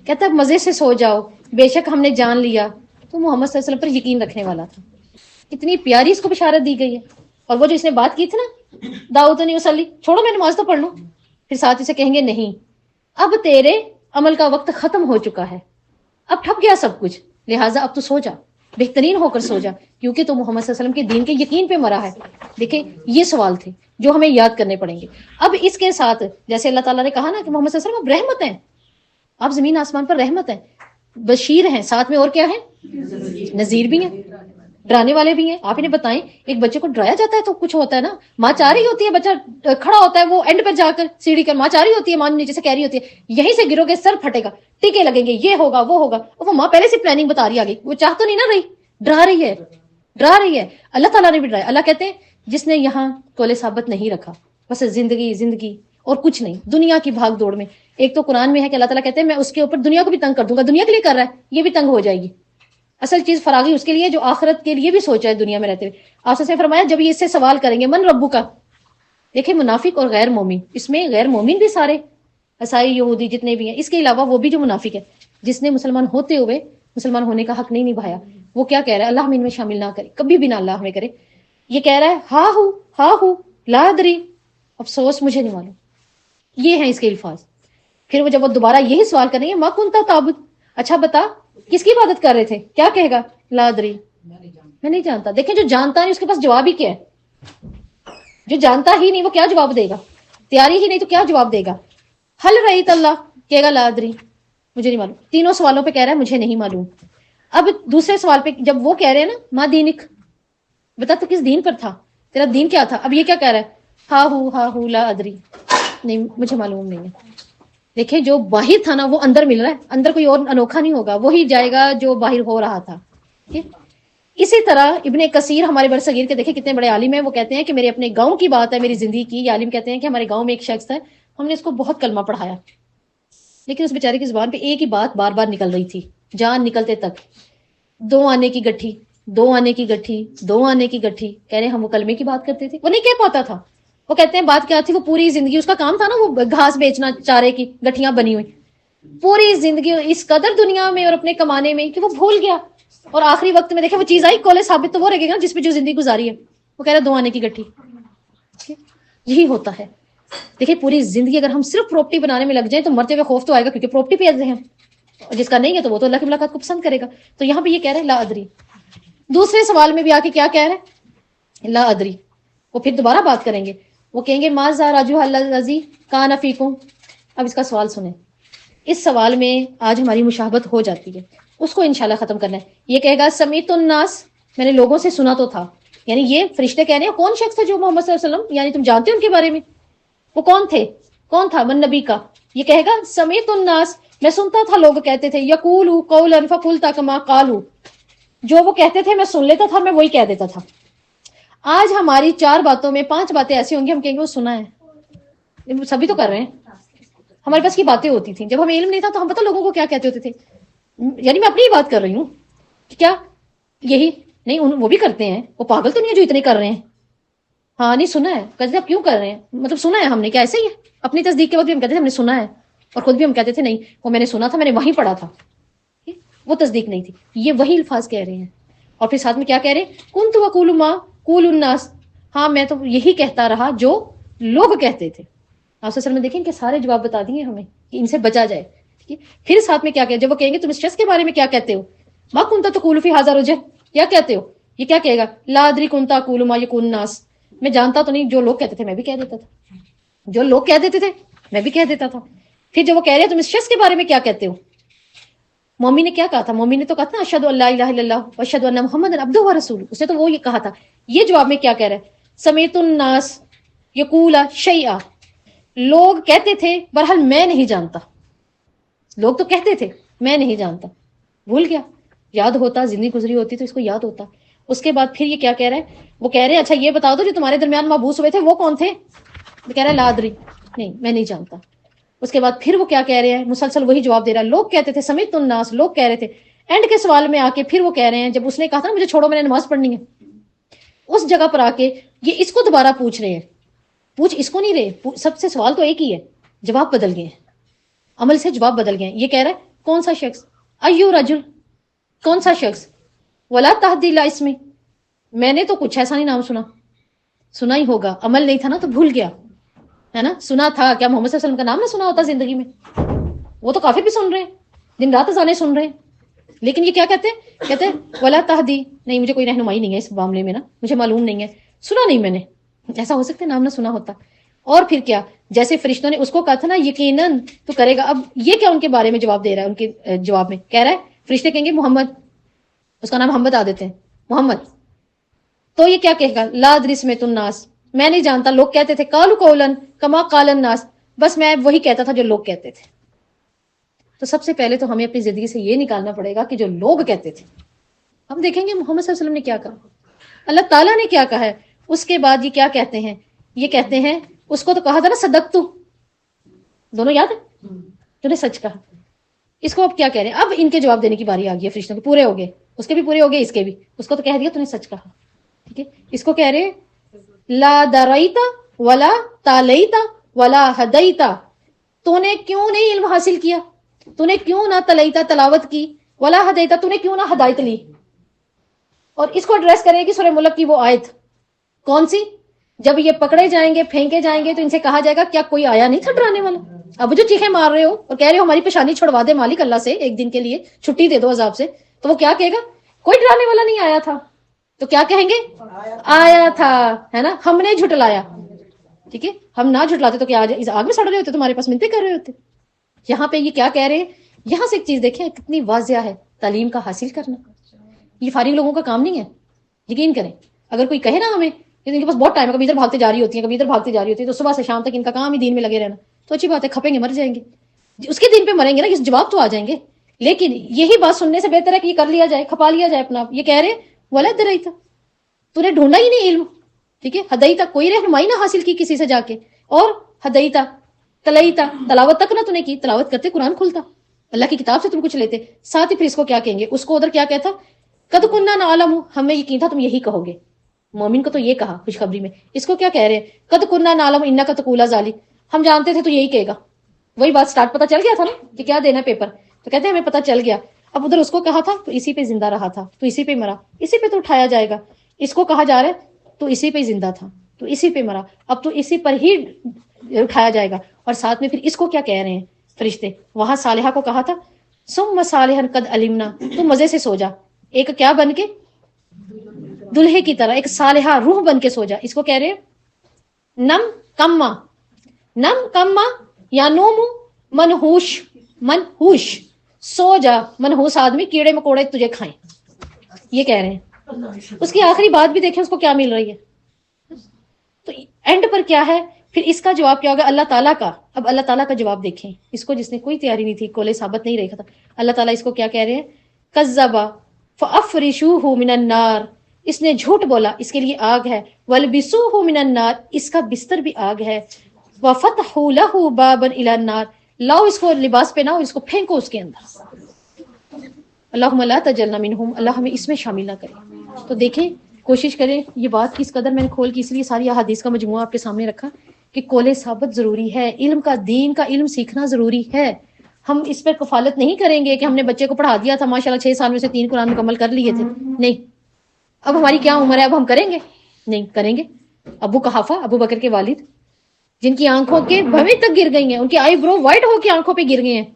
کہتا ہے مزے سے سو جاؤ، بے شک ہم نے جان لیا تو محمد صلی اللہ علیہ وسلم پر یقین رکھنے والا تھا. کتنی پیاری اس کو بشارت دی گئی ہے. اور وہ جو اس نے بات کی تھی نا، داؤد نہیں وصلی، چھوڑو میں نماز تو پڑھ لوں. پھر ساتھ اسے کہیں گے نہیں، اب تیرے عمل کا وقت ختم ہو چکا ہے، اب ٹھپ گیا سب کچھ، لہٰذا اب تو سو جا، بہترین ہو کر سو جا، کیونکہ تو محمد صلی اللہ علیہ وسلم کے دین کے یقین پہ مرا ہے. دیکھیں یہ سوال تھے جو ہمیں یاد کرنے پڑیں گے. اب اس کے ساتھ جیسے اللہ تعالیٰ نے کہا نا کہ محمد صلی اللہ علیہ وسلم اب رحمت ہیں، آپ زمین آسمان پر رحمت ہیں، بشیر ہیں، ساتھ میں اور کیا ہے؟ نذیر بھی ہیں، ڈرانے والے بھی ہیں. آپ انہیں بتائیں ایک بچے کو ڈرایا جاتا ہے تو کچھ ہوتا ہے نا، ماں چاہ رہی ہوتی ہے، بچہ کھڑا ہوتا ہے، وہ اینڈ پر جا کر سیڑھی کر ماں چاہ رہی ہوتی ہے، ماں نیچے سے کہہ رہی ہوتی ہے یہیں سے گرو گے سر پھٹے گا، ٹیکے لگیں گے، یہ ہوگا وہ ہوگا، اور وہ ماں پہلے سے پلاننگ بتا رہی آگے، وہ چاہ تو نہیں نہ رہی، ڈرا رہی ہے، ڈرا رہی ہے. اللہ تعالیٰ نے بھی ڈرایا. اللہ کہتے ہیں جس نے یہاں قول ثابت نہیں رکھا، بس زندگی زندگی اور کچھ نہیں، دنیا کی بھاگ دوڑ میں. ایک تو قرآن میں ہے کہ اللہ تعالیٰ کہتے ہیں میں اس کے اوپر دنیا کو بھی تنگ کر دوں گا، دنیا کے لیے کر رہا ہے یہ بھی تنگ ہو جائے گی. اصل چیز فراغی اس کے لیے جو آخرت کے لیے بھی سوچا ہے دنیا میں رہتے ہوئے. آپ سے فرمایا جب یہ اس سے سوال کریں گے من ربو کا، دیکھیں منافق اور غیر مومن، اس میں غیر مومن بھی سارے عیسائی یہودی جتنے بھی ہیں، اس کے علاوہ وہ بھی جو منافق ہے جس نے مسلمان ہوتے ہوئے مسلمان ہونے کا حق نہیں نبھایا، وہ کیا کہہ رہا ہے؟ اللہ ہمیں ان میں شامل نہ کرے، کبھی بھی نہ اللہ ہمیں کرے. یہ کہہ رہا ہے ہا ہو لا ادری، افسوس مجھے نہیں معلوم. یہ ہیں اس کے الفاظ. پھر وہ جب وہ دوبارہ یہی سوال کریں گے ما کنتا تعبد، اچھا بتا کس کی عبادت کر رہے تھے، کیا کہے گا؟ لا ادری، میں نہیں جانتا. دیکھیں جو جانتا نہیں اس کے پاس جواب ہی کیا ہے؟ جو جانتا ہی نہیں وہ کیا جواب دے گا؟ تیاری ہی نہیں تو کیا جواب دے گا؟ حل رہی اللہ کہے گا لا ادری، مجھے نہیں معلوم. تینوں سوالوں پہ کہہ رہا ہے مجھے نہیں معلوم. اب دوسرے سوال پہ جب وہ کہہ رہے ہیں نا ما دینک، بتا تو کس دین پر تھا، تیرا دین کیا تھا؟ اب یہ کیا کہہ رہا ہے؟ ہا ہو لا ادری، نہیں مجھے معلوم نہیں ہے. دیکھیں جو باہر تھا نا وہ اندر مل رہا ہے، اندر کوئی اور انوکھا نہیں ہوگا، وہی جائے گا جو باہر ہو رہا تھا. ٹھیک ہے؟ اسی طرح ابن کثیر ہمارے برصغیر کے دیکھیں کتنے بڑے عالم ہیں، وہ کہتے ہیں کہ میرے اپنے گاؤں کی بات ہے، میری زندگی کی. یہ عالم کہتے ہیں کہ ہمارے گاؤں میں ایک شخص ہے، ہم نے اس کو بہت کلمہ پڑھایا، لیکن اس بیچارے کی زبان پہ ایک ہی بات بار بار نکل رہی تھی جان نکلتے تک، 2 آنے کی گٹھی، 2 آنے کی گٹھی، 2 آنے کی گٹھی. کہہ رہے ہم وہ کلمے کی بات کرتے تھے، وہ نہیں کہہ پاتا تھا. وہ کہتے ہیں بات کیا تھی، وہ پوری زندگی اس کا کام تھا نا وہ گھاس بیچنا، چارے کی گٹھیاں بنی ہوئی، پوری زندگی اس قدر دنیا میں اور اپنے کمانے میں کہ وہ بھول گیا. اور آخری وقت میں دیکھیں وہ چیز آئی کالج ثابت تو وہ رہے گا جس پہ جو زندگی گزاری ہے. وہ کہہ رہا 2 آنے کی گٹھی. یہی ہوتا ہے. دیکھیں پوری زندگی اگر ہم صرف پراپرٹی بنانے میں لگ جائیں تو مرتے ہوئے خوف تو آئے گا، کیونکہ پراپرٹی پہ ہیں، اور جس کا نہیں ہے تو وہ تو اللہ کی ملاقات کو پسند کرے گا. تو یہاں پہ یہ کہہ رہے ہیں لا ادری. دوسرے سوال میں بھی آ کے کیا کہہ رہے ہیں، لا ادری. وہ پھر دوبارہ بات کریں گے، وہ کہیں گے ماذا راجو الذی کان فیکم. اب اس کا سوال سنیں. اس سوال میں آج ہماری مشابہت ہو جاتی ہے، اس کو انشاءاللہ ختم کرنا ہے. یہ کہے گا سمیت الناس، میں نے لوگوں سے سنا تو تھا. یعنی یہ فرشتے کہہ رہے ہیں کون شخص ہے جو محمد صلی اللہ علیہ وسلم، یعنی تم جانتے ہو ان کے بارے میں، وہ کون تھے، کون تھا من نبی کا. یہ کہے گا سمیت الناس، میں سنتا تھا لوگ کہتے تھے یقول قولا فقلت کما قالوا، جو وہ کہتے تھے میں سن لیتا تھا، میں وہی کہہ دیتا تھا. آج ہماری 4 باتوں میں 5 باتیں ایسی ہوں گی ہم کہیں گے وہ سنا ہے، سبھی تو کر رہے ہیں. ہمارے پاس کی باتیں ہوتی تھیں جب ہمیں علم نہیں تھا تو ہم پتہ لوگوں کو کیا کہتے ہوتے تھے. یعنی میں اپنی ہی بات کر رہی ہوں، کیا یہی نہیں وہ بھی کرتے ہیں، وہ پاگل تو نہیں ہے جو اتنے کر رہے ہیں. ہاں نہیں سنا ہے، کہتے آپ کیوں کر رہے ہیں، مطلب سنا ہے ہم نے، کیا ایسے ہی ہے. اپنی تصدیق کے وقت بھی ہم کہتے تھے ہم نے سنا ہے، اور خود بھی ہم کہتے تھے نہیں وہ میں نے سنا تھا، میں نے وہیں پڑھا تھا. وہ تصدیق نہیں تھی. یہ وہی الفاظ کہہ رہے ہیں. اور پھر ساتھ میں کیا کہہ رہے ہیں، کنت وقول ما قول الناس، ہاں میں تو یہی کہتا رہا جو لوگ کہتے تھے. آپ اصل میں دیکھیں کہ سارے جواب بتا دیے ہمیں کہ ان سے بچا جائے. پھر ساتھ میں کیا کہ جب وہ کہیں گے تم اس شخص کے بارے میں کیا کہتے ہو، ما کنت تقول فی ھذا رجل، کیا کہتے ہو. یہ کیا کہے گا، لا ادری کنت اقول ما یقول الناس، میں جانتا تو نہیں، جو لوگ کہتے تھے میں بھی کہہ دیتا تھا، جو لوگ کہہ دیتے تھے میں بھی کہہ دیتا تھا. پھر جب وہ کہہ رہے ہیں تم اس شخص کے بارے میں کیا کہتے ہو. مومن نے کیا کہا تھا، مومن نے تو کہا تھا اشہد ان لا الہ الا اللہ واشہد ان محمد عبدہ ورسولہ، اس نے تو وہ یہ کہا تھا. یہ جواب میں کیا کہہ رہا ہے، سمیت الناس یقول شیئا، لوگ کہتے تھے بہرحال میں نہیں جانتا. لوگ تو کہتے تھے میں نہیں جانتا. بھول گیا، یاد ہوتا، زندگی گزری ہوتی تو اس کو یاد ہوتا. اس کے بعد پھر یہ کیا کہہ رہا ہے، وہ کہہ رہے ہیں اچھا یہ بتا دو جو تمہارے درمیان مبعوث ہوئے تھے وہ کون تھے. وہ کہہ رہا ہے لا ادری، نہیں میں نہیں جانتا. اس کے بعد پھر وہ کیا کہہ رہے ہیں، مسلسل وہی جواب دے رہا ہے، لوگ کہتے تھے سمیت الناس، لوگ کہہ رہے تھے. اینڈ کے سوال میں آ کے پھر وہ کہہ رہے ہیں جب اس نے کہا تھا نا مجھے چھوڑو میں نے نماز پڑھنی ہے، اس جگہ پر آ کے یہ اس کو دوبارہ پوچھ رہے ہیں. پوچھ اس کو نہیں رہے، سب سے سوال تو ایک ہی ہے، جواب بدل گئے ہیں، عمل سے جواب بدل گئے ہیں. یہ کہہ رہا ہے کون سا شخص، ایو رجل، کون سا شخص، ولا تہدی الا اسمی، میں نے تو کچھ ایسا نہیں نام سنا ہی ہوگا، عمل نہیں تھا نا تو بھول گیا ہے نا. سنا تھا کیا محمد صلی اللہ علیہ وسلم کا نام نہ سنا ہوتا زندگی میں، وہ تو کافر بھی سن رہے ہیں، دن رات اذانیں سن رہے ہیں. لیکن یہ کیا کہتے ہیں ولا تہدی، نہیں مجھے کوئی رہنمائی نہیں ہے اس معاملے میں نا، مجھے معلوم نہیں ہے، سنا نہیں میں نے. ایسا ہو سکتا ہے نام نہ سنا ہوتا. اور پھر کیا، جیسے فرشتوں نے اس کو کہا تھا نا یقیناً تو کرے گا. اب یہ کیا ان کے بارے میں جواب دے رہا ہے، ان کے جواب میں کہہ رہا ہے فرشتے کہیں گے محمد، اس کا نام محمد آ دیتے ہیں محمد، تو یہ کیا کہے گا لا ادری سمیت الناس، میں نہیں جانتا، لوگ کہتے تھے قالوا قولا کما قال الناس، بس میں وہی کہتا تھا جو لوگ کہتے تھے. تو سب سے پہلے تو ہمیں اپنی زندگی سے یہ نکالنا پڑے گا کہ جو لوگ کہتے تھے. ہم دیکھیں گے محمد صلی اللہ علیہ وسلم نے کیا کہا، اللہ تعالیٰ نے کیا کہا ہے. اس کے بعد یہ کیا کہتے ہیں، یہ کہتے ہیں اس کو تو کہا تھا نا صدقت، دونوں یاد ہے، تو نے سچ کہا. اس کو اب کیا کہہ رہے ہیں، اب ان کے جواب دینے کی باری آ گئی ہے فرشتوں کے، پورے ہو گئے، اس کے بھی پورے ہو گئے، اس کے بھی. اس کو تو کہہ دیا تو نے سچ کہا، ٹھیک ہے. اس کو کہہ رہے ہیں لا دریتا ولا تالیتا ولا ہدیتا، تو نے کیوں نہیں علم حاصل کیا، تو نے کیوں نہ تلیتا تلاوت کی، ولا ہدیتا تو نے کیوں نہ ہدایت لی. اور اس کو ایڈریس کرے گی سورہ ملک کی وہ آیت، کون سی، جب یہ پکڑے جائیں گے پھینکے جائیں گے تو ان سے کہا جائے گا کیا کوئی آیا نہیں تھا ڈرانے والا. اب جو چیخیں مار رہے ہو اور کہہ رہے ہو ہماری پیشانی چھڑوا دے مالک اللہ سے، ایک دن کے لیے چھٹی دے دو عذاب سے، تو وہ کیا کہے گا، کوئی ڈرانے والا نہیں آیا تھا. تو کیا کہیں گے، آیا تھا، ہے نا، ہم نے جھٹلایا. ٹھیک ہے، ہم نہ جھٹلاتے تو کیا آگ میں سڑ رہے ہوتے، تمہارے پاس منتیں کر رہے ہوتے. یہاں پہ یہ کیا کہہ رہے ہیں، یہاں سے ایک چیز دیکھیں کتنی واضح ہے، تعلیم کا حاصل کرنا یہ فارغ لوگوں کا کام نہیں ہے. یقین کریں، اگر کوئی کہے نا ہمیں ان کے پاس بہت ٹائم ہے، کبھی ادھر بھاگتے جا رہی ہوتی ہیں، کبھی ادھر بھاگتے جا رہی ہوتی ہیں، تو صبح سے شام تک ان کا کام ہی دین میں لگے رہنا، تو اچھی بات ہے، کھپیں گے مر جائیں گے، اس کے دین پہ مریں گے نا، اس جواب تو آ جائیں گے. لیکن یہی بات سننے سے بہتر ہے کہ یہ کر لیا جائے، کھپا لیا جائے اپنا آپ. یہ کہہ رہے ولد رہی تھا، تو نے ڈھونڈا ہی نہیں علم، ٹھیک ہے، ہدیتا کوئی رہنمائی نہ حاصل کی کسی سے جا کے، اور ہدیتا تلیتا تلاوت تک نہ تو نے کی، تلاوت کرتے قرآن کھلتا، اللہ کی کتاب سے تم کچھ لیتے. ساتھ ہی پھر اس کو کیا کہیں گے، اس کو ادھر کیا کہتا، قد کننا نعلم، ہمیں یقین تھا تم یہی کہو گے. مومن کو تو یہ کہا خوشخبری میں، اس کو کیا کہہ رہے ہیں، قد کننا نعلم انک تقول ذلک، ہم جانتے تھے تو یہی کہے گا. وہی بات سٹارٹ پتہ چل گیا تھا نا کہ کیا دینا پیپر، تو کہتے ہیں ہمیں پتہ چل گیا. اب ادھر اس کو کہا تھا تو اسی پہ زندہ رہا تھا، تو اسی پہ مرا، اسی پہ تو اٹھایا جائے گا. اس کو کہا جا رہا ہے تو اسی پہ زندہ تھا، تو اسی پہ مرا، اب تو اسی پر ہی اٹھایا جائے گا. اور ساتھ میں پھر اس کو کیا کہہ رہے ہیں فرشتے، وہاں صالحہ کو کہا تھا ثم صالحا قد علمنا، تو مزے سے سو جا، ایک کیا بن کے، دلہے کی طرح، ایک صالحہ روح بن کے سو جا. اس کو کہہ رہے ہیں نم کما، نم کما یا نوم منحوش، منحوش سو جا، منحوس آدمی کیڑے مکوڑے تجھے کھائیں، یہ کہہ رہے ہیں. اس کی آخری بات بھی دیکھیں اس کو کیا مل رہی ہے. تو اینڈ پر کیا ہے پھر اس کا جواب کیا ہوگا اللہ تعالیٰ کا. اب اللہ تعالیٰ کا جواب دیکھیں، اس کو جس نے کوئی تیاری نہیں تھی، کولے ثابت نہیں رکھا تھا، اللہ تعالیٰ اس کو کیا کہہ رہے ہیں، کذبا فافرشوہ من النار، اس نے جھوٹ بولا، اس کے لیے آگ ہے، والبسوہ من النار، اس کا بستر بھی آگ ہے، وفتحوا لہ بابا الی النار، لاؤ اس کو لباس پہناؤ، اس کو پھینکو اس کے اندر. اللہم لا تجعلنا منہم، اللہ ہمیں اس میں شامل نہ کرے. تو دیکھیں کوشش کریں، یہ بات کس قدر میں نے کھول کے اس لیے ساری احادیث کا مجموعہ آپ کے سامنے رکھا کہ قول ثابت ضروری ہے، علم کا، دین کا علم سیکھنا ضروری ہے. ہم اس پر کفالت نہیں کریں گے کہ ہم نے بچے کو پڑھا دیا تھا ماشاءاللہ 6 سال میں سے 3 قرآن مکمل کر لیے تھے، نہیں، اب ہماری کیا عمر ہے، اب ہم کریں گے، نہیں کریں گے. ابو قحافہ، ابو بکر کے والد، جن کی آنکھوں کے بھویں تک گر گئی ہیں، ان کے آئی برو وائٹ ہو کے آنکھوں پہ گر گئے ہیں،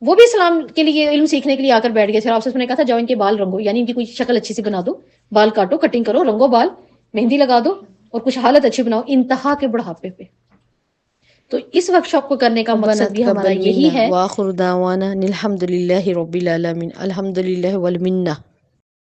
وہ بھی اسلام کے لیے علم سیکھنے کے لیے آ کر بیٹھ گئے تھے. آپ سے نے کہا تھا جاؤ ان کے بال رنگو، یعنی ان کی کوئی شکل اچھی سی بنا دو، بال کاٹو، کٹنگ کرو، رنگو بال، مہندی لگا دو اور کچھ حالت اچھی بناؤ، انتہا کے بڑھاپے پہ. تو اس ورک شاپ کو کرنے کا مقصد بھی ہمارا یہی ہے. وآخر دعوانا الحمد للہ رب العالمین، الحمد للہ والمنہ.